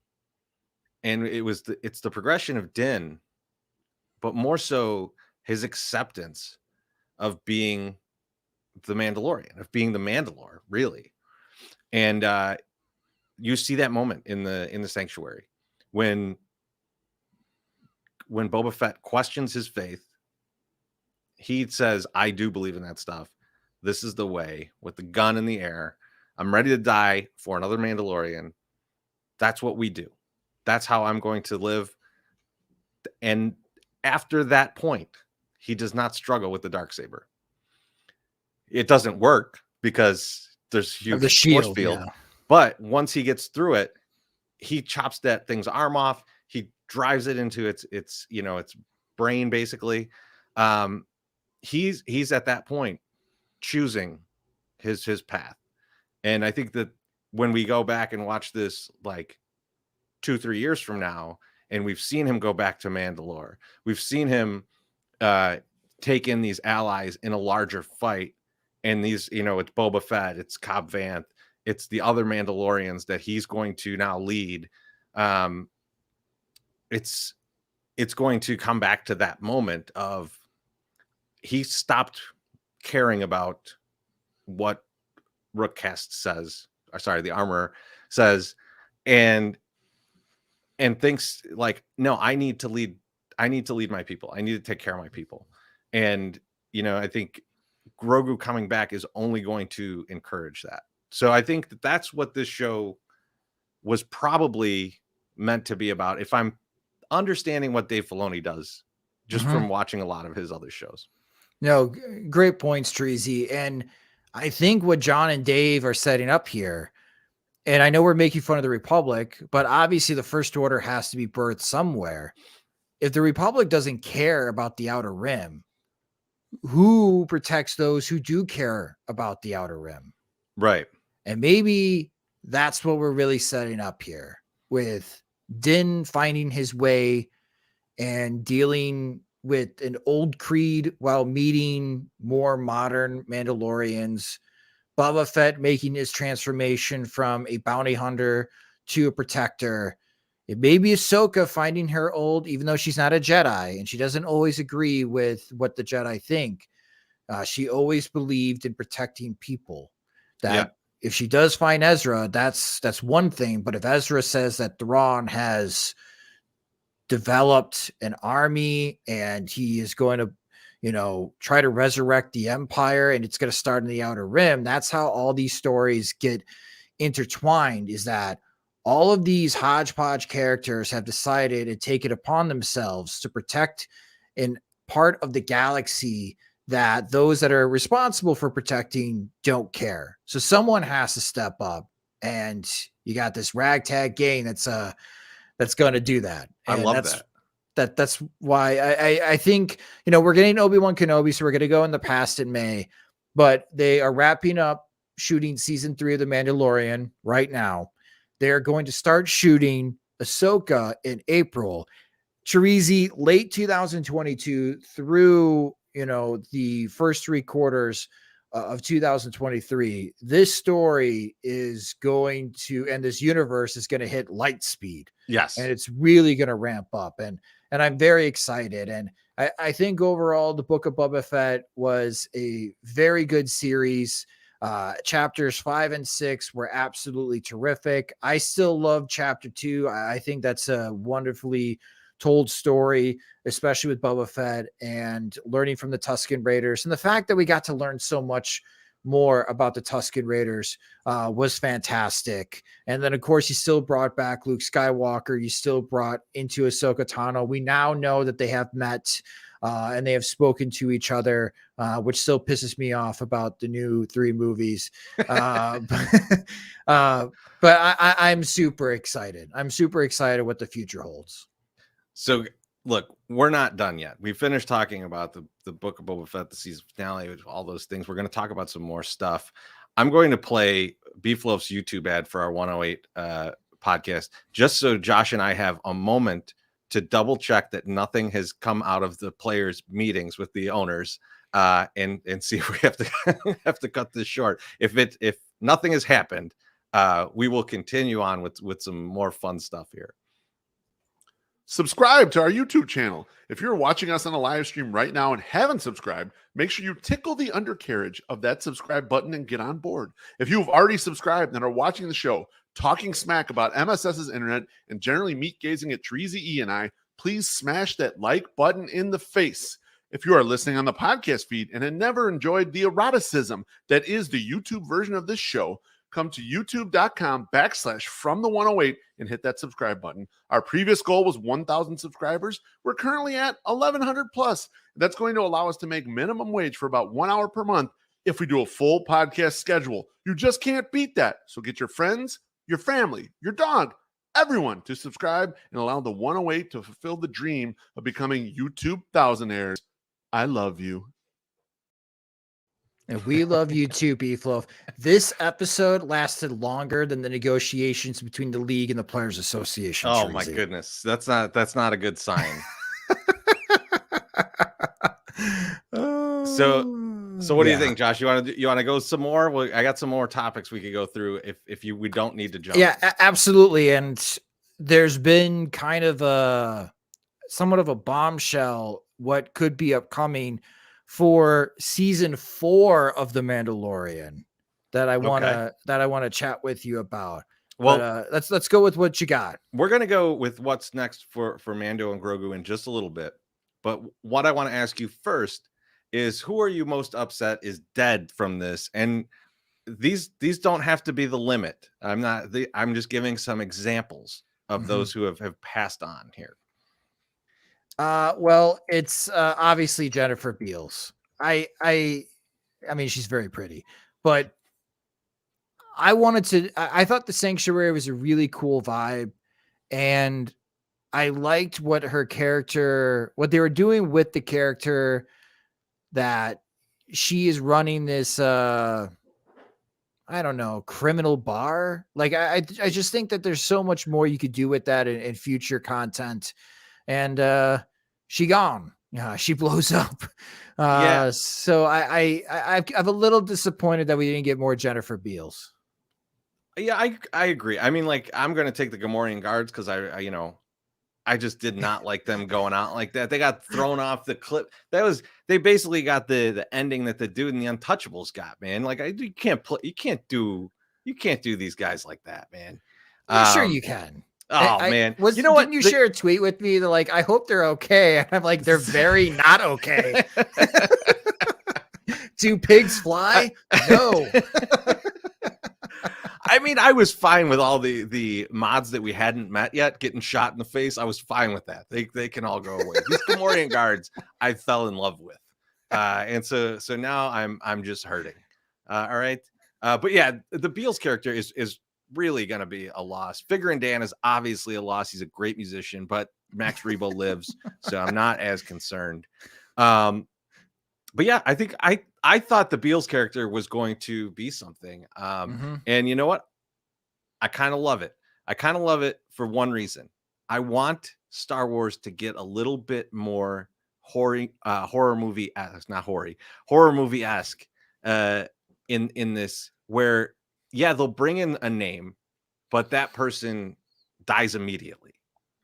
and it's the progression of Din, but more so his acceptance of being the Mandalorian, of being the Mandalore, really. And you see that moment in the sanctuary when Boba Fett questions his faith. He says, I do believe in that stuff. This is the way, with the gun in the air. I'm ready to die for another Mandalorian. That's what we do. That's how I'm going to live. And after that point, he does not struggle with the Darksaber. it doesn't work because there's Of the huge force shield, field. yeah. But once he gets through it, he chops that thing's arm off. He drives it into its brain, basically. He's at that point choosing his path. And I think that when we go back and watch this like 2-3 years from now, and we've seen him go back to Mandalore, we've seen him take in these allies in a larger fight, and these, it's Boba Fett, it's Cobb Vanth, it's the other Mandalorians that he's going to now lead. It's going to come back to that moment of he stopped caring about what Rookcast says, or sorry, the armorer says, and thinks like, no, I need to lead my people. I need to take care of my people. And, I think Grogu coming back is only going to encourage that. So I think that that's what this show was probably meant to be about, if I'm understanding what Dave Filoni does, just from watching a lot of his other shows. No, great points, Chorizy. And I think what John and Dave are setting up here, and I know we're making fun of the Republic, but obviously the First Order has to be birthed somewhere. If the Republic doesn't care about the Outer Rim, who protects those who do care about the Outer Rim? Right. And maybe that's what we're really setting up here, with Din finding his way and dealing with an old creed while meeting more modern Mandalorians. Boba Fett making his transformation from a bounty hunter to a protector. It may be Ahsoka finding her old, even though she's not a Jedi and she doesn't always agree with what the Jedi think. She always believed in protecting people. That if she does find Ezra, that's one thing. But if Ezra says that Thrawn has developed an army and he is going to, try to resurrect the Empire, and it's going to start in the Outer Rim, that's how all these stories get intertwined, is that all of these hodgepodge characters have decided and take it upon themselves to protect in part of the galaxy that those that are responsible for protecting don't care. So someone has to step up, and you got this ragtag gang that's going to do that. And I love that. That's why I think, we're getting Obi-Wan Kenobi, so we're going to go in the past in May, but they are wrapping up shooting season 3 of The Mandalorian right now. They're going to start shooting Ahsoka in April. Chorizy, late 2022 through, the first 3 quarters of 2023. This story is going to, and this universe is going to hit light speed. Yes. And it's really going to ramp up. And I'm very excited. And I think overall, the Book of Boba Fett was a very good series. Chapters 5 and 6 were absolutely terrific. I still love chapter 2. I think that's a wonderfully told story, especially with Boba Fett and learning from the Tusken Raiders. And the fact that we got to learn so much more about the Tusken Raiders was fantastic. And then, of course, you still brought back Luke Skywalker. You still brought into Ahsoka Tano. We now know that they have met and they have spoken to each other, which still pisses me off about the new 3 movies. But I'm super excited. I'm super excited what the future holds. So look, we're not done yet. We finished talking about the Book of Boba Fett, the season finale, all those things. We're going to talk about some more stuff. I'm going to play Beefloaf's YouTube ad for our 108 podcast, just so Josh and I have a moment to double check that nothing has come out of the players' meetings with the owners, and see if we have to have to cut this short. If nothing has happened, we will continue on with some more fun stuff here. Subscribe to our YouTube channel. If you're watching us on a live stream right now and haven't subscribed, make sure you tickle the undercarriage of that subscribe button and get on board. If you've already subscribed and are watching the show, talking smack about MSS's internet and generally meat gazing at Chorizy E and I, please smash that like button in the face. If you are listening on the podcast feed and have never enjoyed the eroticism that is the YouTube version of this show, come to youtube.com/from108 and hit that subscribe button. Our previous goal was 1,000 subscribers. We're currently at 1,100 plus. That's going to allow us to make minimum wage for about 1 hour per month if we do a full podcast schedule. You just can't beat that. So get your friends, your family, your dog, everyone to subscribe and allow the 108 to fulfill the dream of becoming YouTube thousandaires. I love you. And we love you too, Beefloaf. This episode lasted longer than the negotiations between the league and the Players Association. Oh my Chorizy. goodness. That's not a good sign. So what do you think, Josh? You want to go some more? Well, I got some more topics we could go through if we don't need to jump. Yeah, absolutely. And there's been kind of somewhat of a bombshell what could be upcoming for season 4 of The Mandalorian that I want to chat with you about. Well, but, let's go with what you got. We're going to go with what's next for Mando and Grogu in just a little bit. But what I want to ask you first is, who are you most upset is dead from this? And these don't have to be the limit. I'm just giving some examples of those who have passed on here. Well, it's obviously Jennifer Beals. I mean, she's very pretty, but I thought The Sanctuary was a really cool vibe, and I liked what they were doing with the character, that she is running this, I don't know, criminal bar. Like, I just think that there's so much more you could do with that in future content. And she gone. Yeah, she blows up. So I'm a little disappointed that we didn't get more Jennifer Beals. Yeah, I agree. I mean, like, I'm going to take the Gamorrean guards because I just did not like them going out like that. They got thrown off the cliff. They basically got the ending that the dude in the Untouchables got, man. Like, you can't do these guys like that, man. Sure you can. Oh, man. You know what? Didn't you share a tweet with me that, like, I hope they're okay? And I'm like, they're very not okay. Do pigs fly? No. I mean, I was fine with all the mods that we hadn't met yet getting shot in the face. I was fine with that. They can all go away. These Gamorrean guards I fell in love with. And so now I'm just hurting. All right. But yeah, the Beals character is really going to be a loss. Figure and Dan is obviously a loss. He's a great musician, but Max Rebo lives, so I'm not as concerned. But yeah, I think I thought the Beals character was going to be something. And you know what? I kind of love it. I kind of love it for one reason. I want Star Wars to get a little bit more horror movie-esque in this, where they'll bring in a name, but that person dies immediately,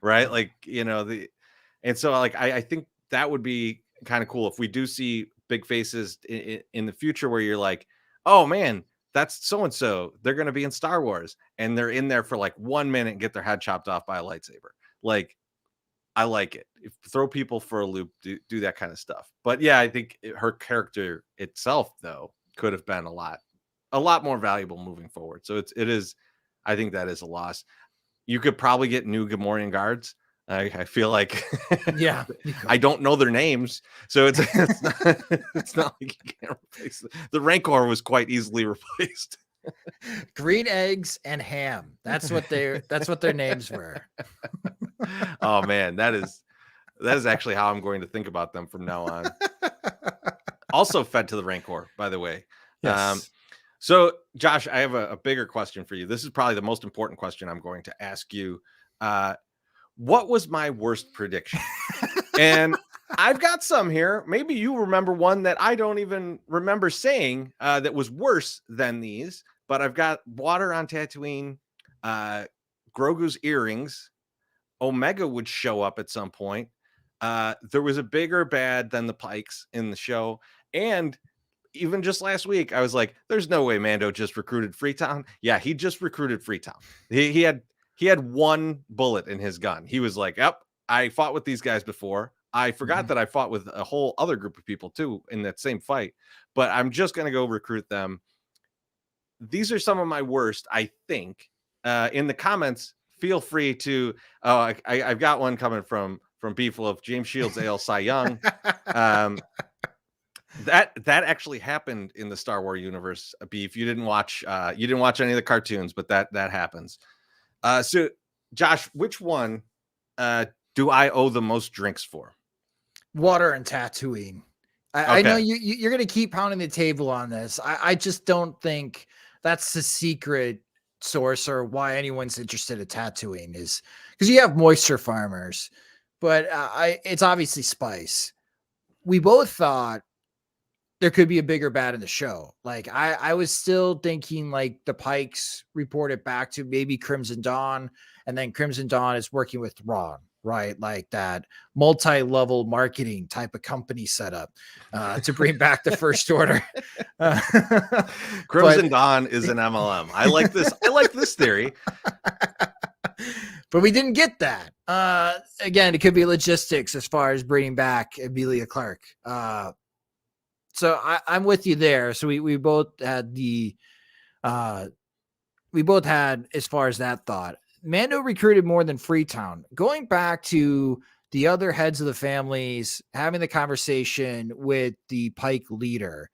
right? Like, and so, like, I think that would be kind of cool if we do see big faces in the future where you're like, oh man, that's so-and-so. They're going to be in Star Wars, and they're in there for like 1 minute and get their head chopped off by a lightsaber. Like, I like it. Throw people for a loop, do that kind of stuff. But yeah, I think her character itself, though, could have been a lot more valuable moving forward. So it is, I think that is a loss. You could probably get new Gamorrean guards. I feel like, I don't know their names, so it's not like you can't replace them. The Rancor was quite easily replaced. Green eggs and ham. That's what their names were. Oh man, that is actually how I'm going to think about them from now on. Also fed to the Rancor, by the way. Yes. So Josh, I have a bigger question for you. This is probably the most important question I'm going to ask you. What was my worst prediction? And I've got some here. Maybe you remember one that I don't even remember saying that was worse than these, but I've got water on Tatooine, Grogu's earrings, Omega would show up at some point. There was a bigger bad than the Pikes in the show. And even just last week, I was like, there's no way Mando just recruited Freetown. Yeah, he just recruited Freetown. He had one bullet in his gun. He was like, yep, I fought with these guys before. I forgot that I fought with a whole other group of people too in that same fight, but I'm just going to go recruit them. These are some of my worst, I think. In the comments, feel free to, I've got one coming from Beefloaf, James Shields, Ale Cy Young. That actually happened in the Star Wars universe. Beef, you didn't watch any of the cartoons, but that happens. So Josh, which one do I owe the most drinks for? Water and Tatooine. I know you're going to keep pounding the table on this. I just don't think that's the secret source or why anyone's interested in Tatooine is because you have moisture farmers, but it's obviously spice. We both thought there could be a bigger bad in the show. Like I was still thinking like the Pikes reported back to maybe Crimson Dawn, and then Crimson Dawn is working with Thrawn, right? Like that multi-level marketing type of company setup to bring back the First Order. Crimson Dawn is an MLM. I like this. I like this theory. But we didn't get that. Again, it could be logistics as far as bringing back Emilia Clarke. So I'm with you there. So we both had as far as that thought. Mando recruited more than Freetown. Going back to the other heads of the families, having the conversation with the Pike leader,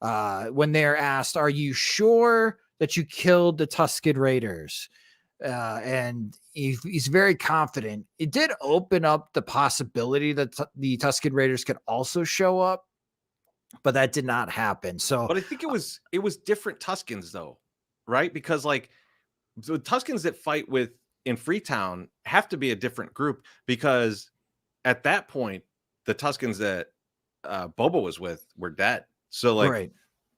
when they're asked, "Are you sure that you killed the Tusken Raiders?" And he's very confident. It did open up the possibility that the Tusken Raiders could also show up, but that did not happen. So, but I think it was different Tuskens though, right? Because like the Tuskens that fight in Freetown have to be a different group because at that point the Tuskens that Boba was with were dead. So like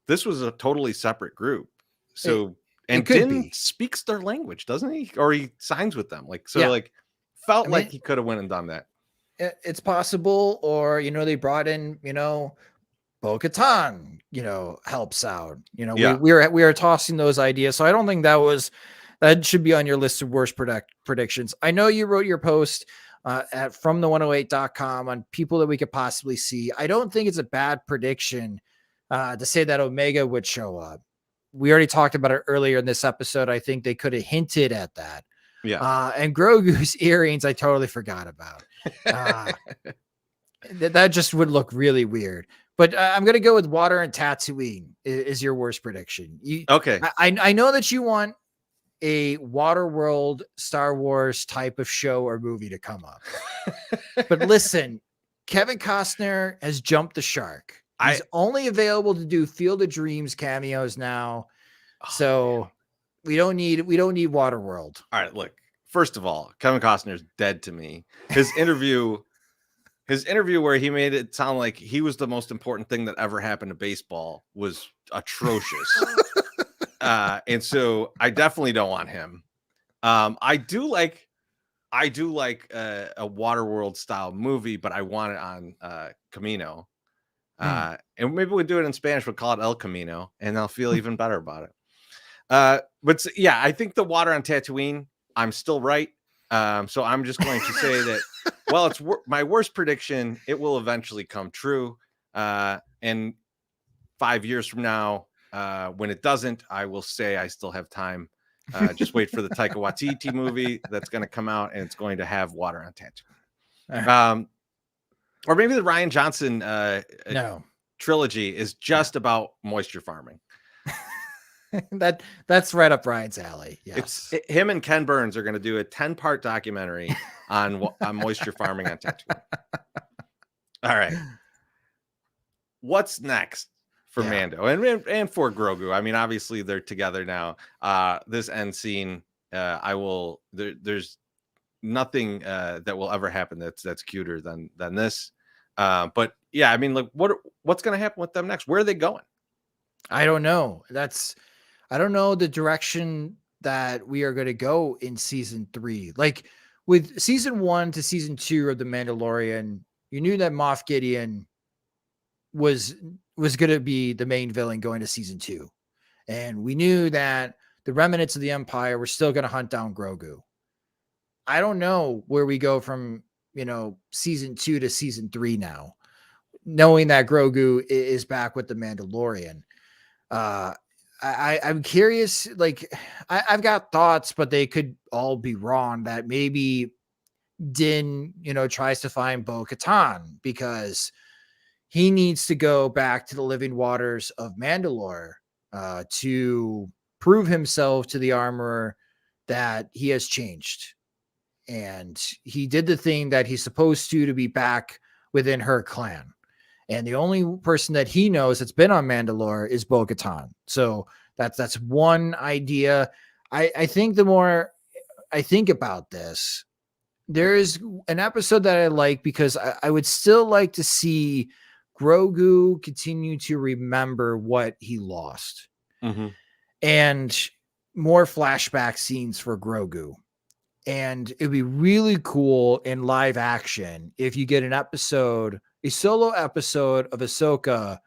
this was a totally separate group. So and Din speaks their language, doesn't he? Or he signs with them. Like so, like felt like he could have went and done that. It's possible, or they brought in Bo-Katan, helps out. We are tossing those ideas. So I don't think that should be on your list of worst predictions. I know you wrote your post at fromthe108.com on people that we could possibly see. I don't think it's a bad prediction to say that Omega would show up. We already talked about it earlier in this episode. I think they could have hinted at that. Yeah. And Grogu's earrings, I totally forgot about. That just would look really weird. But I'm going to go with Water and Tatooine is your worst prediction. Okay. I know that you want a Waterworld Star Wars type of show or movie to come up. But listen, Kevin Costner has jumped the shark. He's only available to do Field of Dreams cameos now. So we don't need Waterworld. All right, look. First of all, Kevin Costner's dead to me. His interview where he made it sound like he was the most important thing that ever happened to baseball was atrocious. And so I definitely don't want him. I do like a Waterworld style movie, but I want it on Camino. And maybe we'll do it in Spanish. We'll call it El Camino, and I'll feel even better about it. But yeah, I think the water on Tatooine, I'm still right. So I'm just going to say that, well, it's my worst prediction. It will eventually come true. And 5 years from now, when it doesn't, I will say I still have time. Just wait for the Taika Waititi movie that's going to come out, and it's going to have water on Tatooine. Or maybe the Rian Johnson trilogy is just about moisture farming. That's right up Ryan's alley. Yes. Him and Ken Burns are going to do a 10-part documentary on moisture farming on Tatooine. All right. What's next for Mando and for Grogu? I mean, obviously they're together now. This end scene, there's nothing that will ever happen that's cuter than this. But yeah, I mean, like what's going to happen with them next? Where are they going? I don't know. I don't know the direction that we are going to go in season 3. Like with season 1 to season 2 of The Mandalorian, you knew that Moff Gideon was going to be the main villain going to season 2. And we knew that the remnants of the Empire were still going to hunt down Grogu. I don't know where we go from, season 2 to season 3 now, knowing that Grogu is back with the Mandalorian. I'm curious, like I've got thoughts, but they could all be wrong, that maybe Din, tries to find Bo-Katan because, he needs to go back to the living waters of Mandalore to prove himself to the armorer that he has changed. And he did the thing that he's supposed to be back within her clan. And the only person that he knows that's been on Mandalore is Bo-Katan. So that's one idea. I think the more I think about this, there is an episode that I like because I would still like to see Grogu continue to remember what he lost. Mm-hmm. And more flashback scenes for Grogu. And it'd be really cool in live action if you get a solo episode of Ahsoka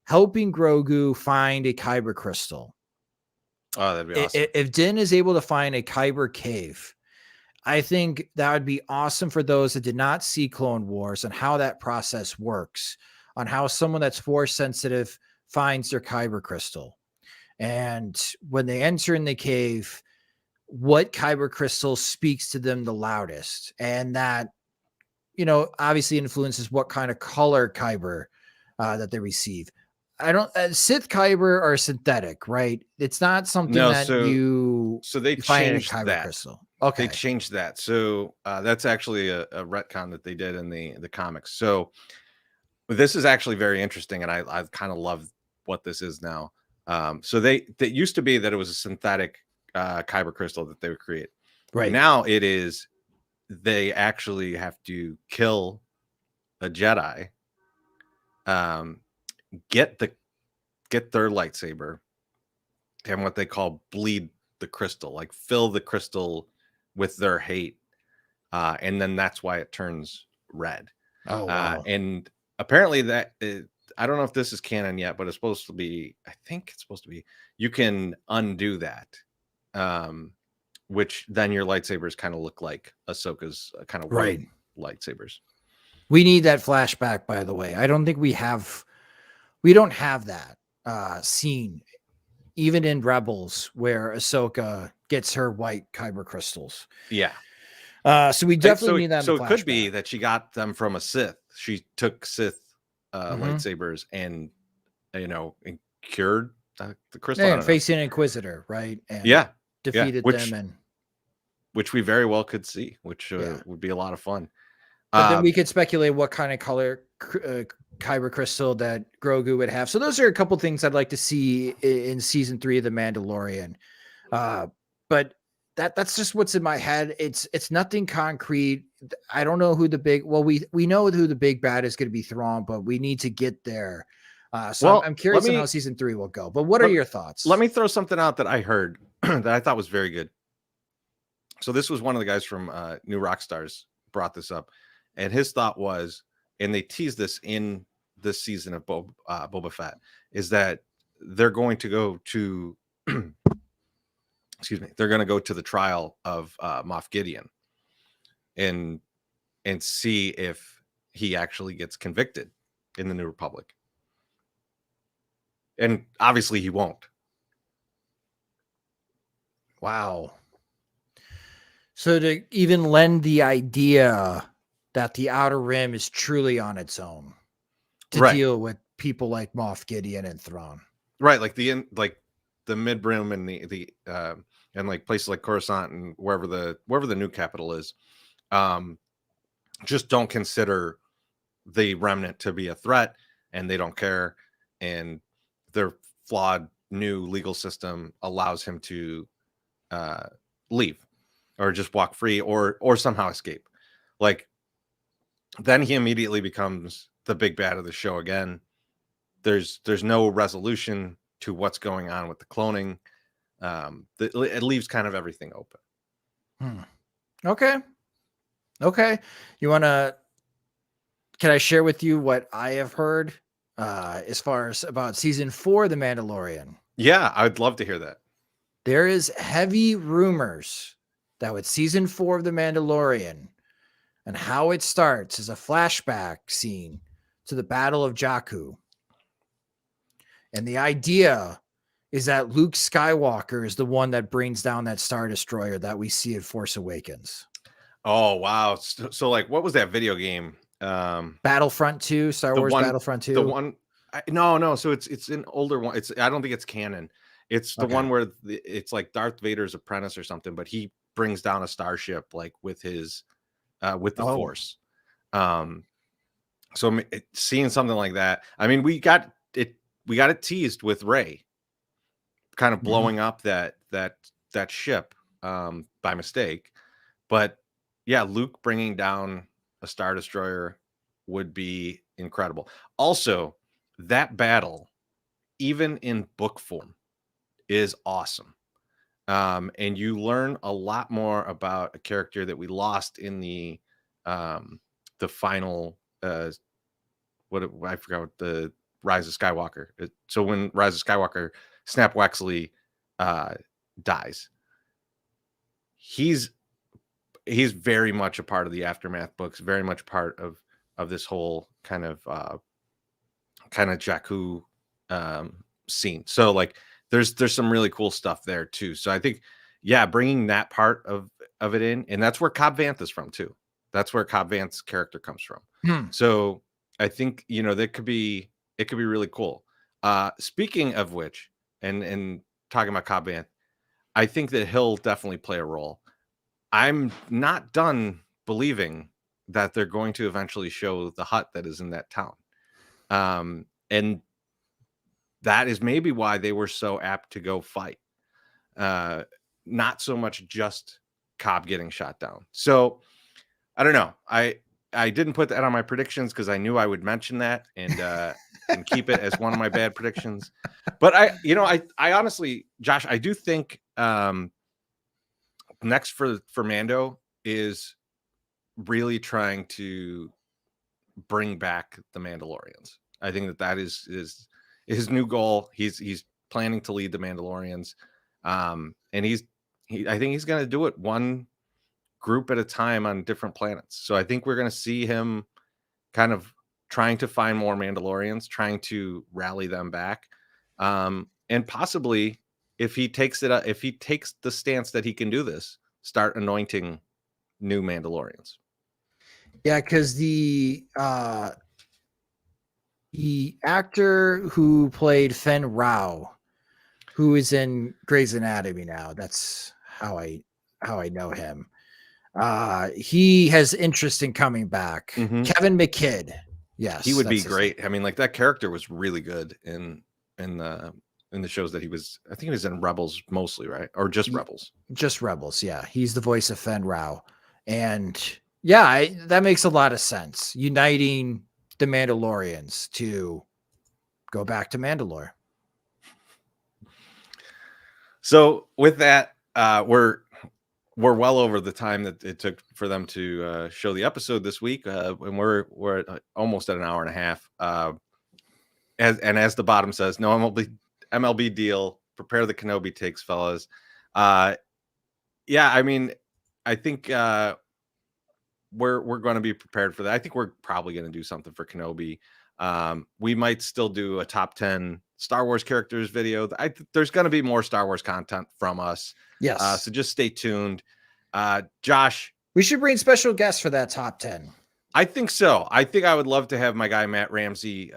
helping Grogu find a kyber crystal. Oh, that'd be awesome. If Din is able to find a kyber cave, I think that would be awesome for those that did not see Clone Wars and how that process works, on how someone that's force sensitive finds their kyber crystal. And when they enter in the cave, what kyber crystal speaks to them the loudest. And that, obviously influences what kind of color kyber that they receive. I don't, Sith kyber are synthetic, right? It's not something that so they find in a changed kyber that. crystal. Okay. They changed that. So that's actually a retcon that they did in the comics. So this is actually very interesting. And I kind of love what this is now. So that used to be that it was a synthetic kyber crystal that they would create. Right. Now it is, they actually have to kill a Jedi, get their lightsaber, and what they call bleed the crystal, like fill the crystal with their hate. And then that's why it turns red. Oh, wow. And apparently I don't know if this is canon yet, but it's supposed to be, I think it's supposed to be, you can undo that. Which then your lightsabers kind of look like Ahsoka's kind of white lightsabers. We need that flashback, by the way. I don't think we don't have that scene, even in Rebels, where Ahsoka gets her white kyber crystals. Yeah. So we definitely need that. So it could be that she got them from a Sith. She took Sith lightsabers and cured the crystal. Yeah, facing an Inquisitor, right? And defeated them, and which we very well could see, which would be a lot of fun. But then we could speculate what kind of color kyber crystal that Grogu would have. So those are a couple things I'd like to see in season 3 of The Mandalorian. But that's just what's in my head. It's nothing concrete. I don't know who we know who the big bad is going to be, Thrawn, but we need to get there. I'm curious on how season 3 will go. But what are your thoughts? Let me throw something out that I heard that I thought was very good. So this was one of the guys from New Rockstars brought this up, and his thought was, and they teased this in this season of Boba Fett, is that they're going to go to they're going to go to the trial of Moff Gideon and see if he actually gets convicted in the New Republic. And obviously he won't. Wow. So to even lend the idea that the Outer Rim is truly on its own to deal with people like Moff Gideon and Thrawn. Right, like the Mid Rim and the and like places like Coruscant and wherever the new capital is, just don't consider the Remnant to be a threat, and they don't care, and their flawed new legal system allows him to leave or just walk free or somehow escape. Like, then he immediately becomes the big bad of the show again. There's no resolution to what's going on with the cloning. It leaves kind of everything open. Okay. Can I share with you what I have heard as far as about season 4 of The Mandalorian? Yeah, I'd love to hear that. There is heavy rumors that with season 4 of The Mandalorian and how it starts is a flashback scene to the Battle of Jakku. And the idea is that Luke Skywalker is the one that brings down that Star Destroyer that we see at Force Awakens. Oh, wow. So like, what was that video game Battlefront 2, Star Wars Battlefront 2. The one, no. So it's an older one. I don't think it's canon. It's the one where it's like Darth Vader's apprentice or something, but he brings down a starship like with his with the Force. So seeing something like that, I mean, we got it teased with Rey kind of blowing up that ship by mistake, but yeah, Luke bringing down a Star Destroyer would be incredible. Also, that battle, even in book form, is awesome. And you learn a lot more about a character that we lost in the final I forgot what the Rise of Skywalker. So when Rise of Skywalker, Snap Wexley dies, he's very much a part of the Aftermath books, very much part of this whole kind of Jakku scene. So like there's some really cool stuff there too. So I think, yeah, bringing that part of it in, and that's where Cobb Vanth is from too. That's where Cobb Vanth's character comes from. So I think, it could be really cool. Speaking of which, and talking about Cobb Vanth, I think that he'll definitely play a role. I'm not done believing that they're going to eventually show the hut that is in that town. And that is maybe why they were so apt to go fight. Not so much just Cobb getting shot down. So I don't know. I didn't put that on my predictions because I knew I would mention that and keep it as one of my bad predictions. But I honestly, Josh, I do think next for Mando is really trying to bring back the Mandalorians. I think that is his new goal. He's planning to lead the Mandalorians, and I think he's going to do it one group at a time on different planets. So I think we're going to see him kind of trying to find more Mandalorians, trying to rally them back, and possibly if he takes the stance that he can do this, start anointing new Mandalorians. Yeah, because the actor who played Fen Rao, who is in Grey's Anatomy now, that's how I know him. He has interest in coming back. Kevin McKidd, yes, he would be great. I mean, like that character was really good in the shows that he was. I think he was in Rebels mostly, right? Or just Rebels? Just Rebels. Yeah, he's the voice of Fen Rao, and yeah, that makes a lot of sense. Uniting the Mandalorians to go back to Mandalore. So with that, we're well over the time that it took for them to show the episode this week, and we're almost at an hour and a half. As the bottom says, no MLB deal. Prepare the Kenobi takes, fellas. Yeah, I mean, I think we're going to be prepared for that. I think we're probably going to do something for Kenobi. We might still do a top 10 Star Wars characters video. There's going to be more Star Wars content from us. Yes. So just stay tuned. Josh, we should bring special guests for that top 10. I think so. I think I would love to have my guy Matt Ramsey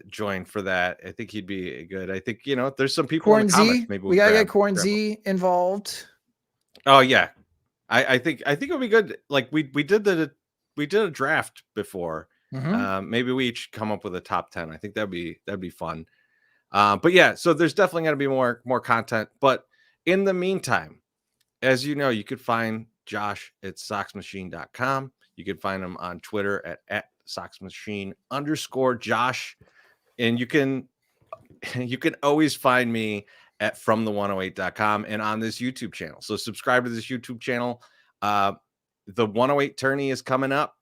join for that. I think he'd be good. I think, there's some people in the comments. Maybe we gotta get Corn Z involved. Oh yeah. I think it would be good. Like we did a draft before. Maybe we each come up with a top 10. I think that'd be fun. But yeah, so there's definitely going to be more content. But in the meantime, as you know, you could find Josh at socksmachine.com. You can find him on Twitter at socksmachine_Josh. And you can always find me at fromthe108.com and on this YouTube channel. So subscribe to this YouTube channel. The 108 tourney is coming up.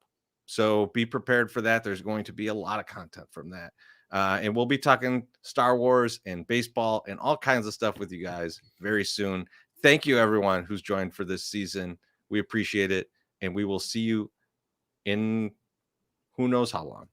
So be prepared for that. There's going to be a lot of content from that. And we'll be talking Star Wars and baseball and all kinds of stuff with you guys very soon. Thank you, everyone who's joined for this season. We appreciate it. And we will see you in who knows how long.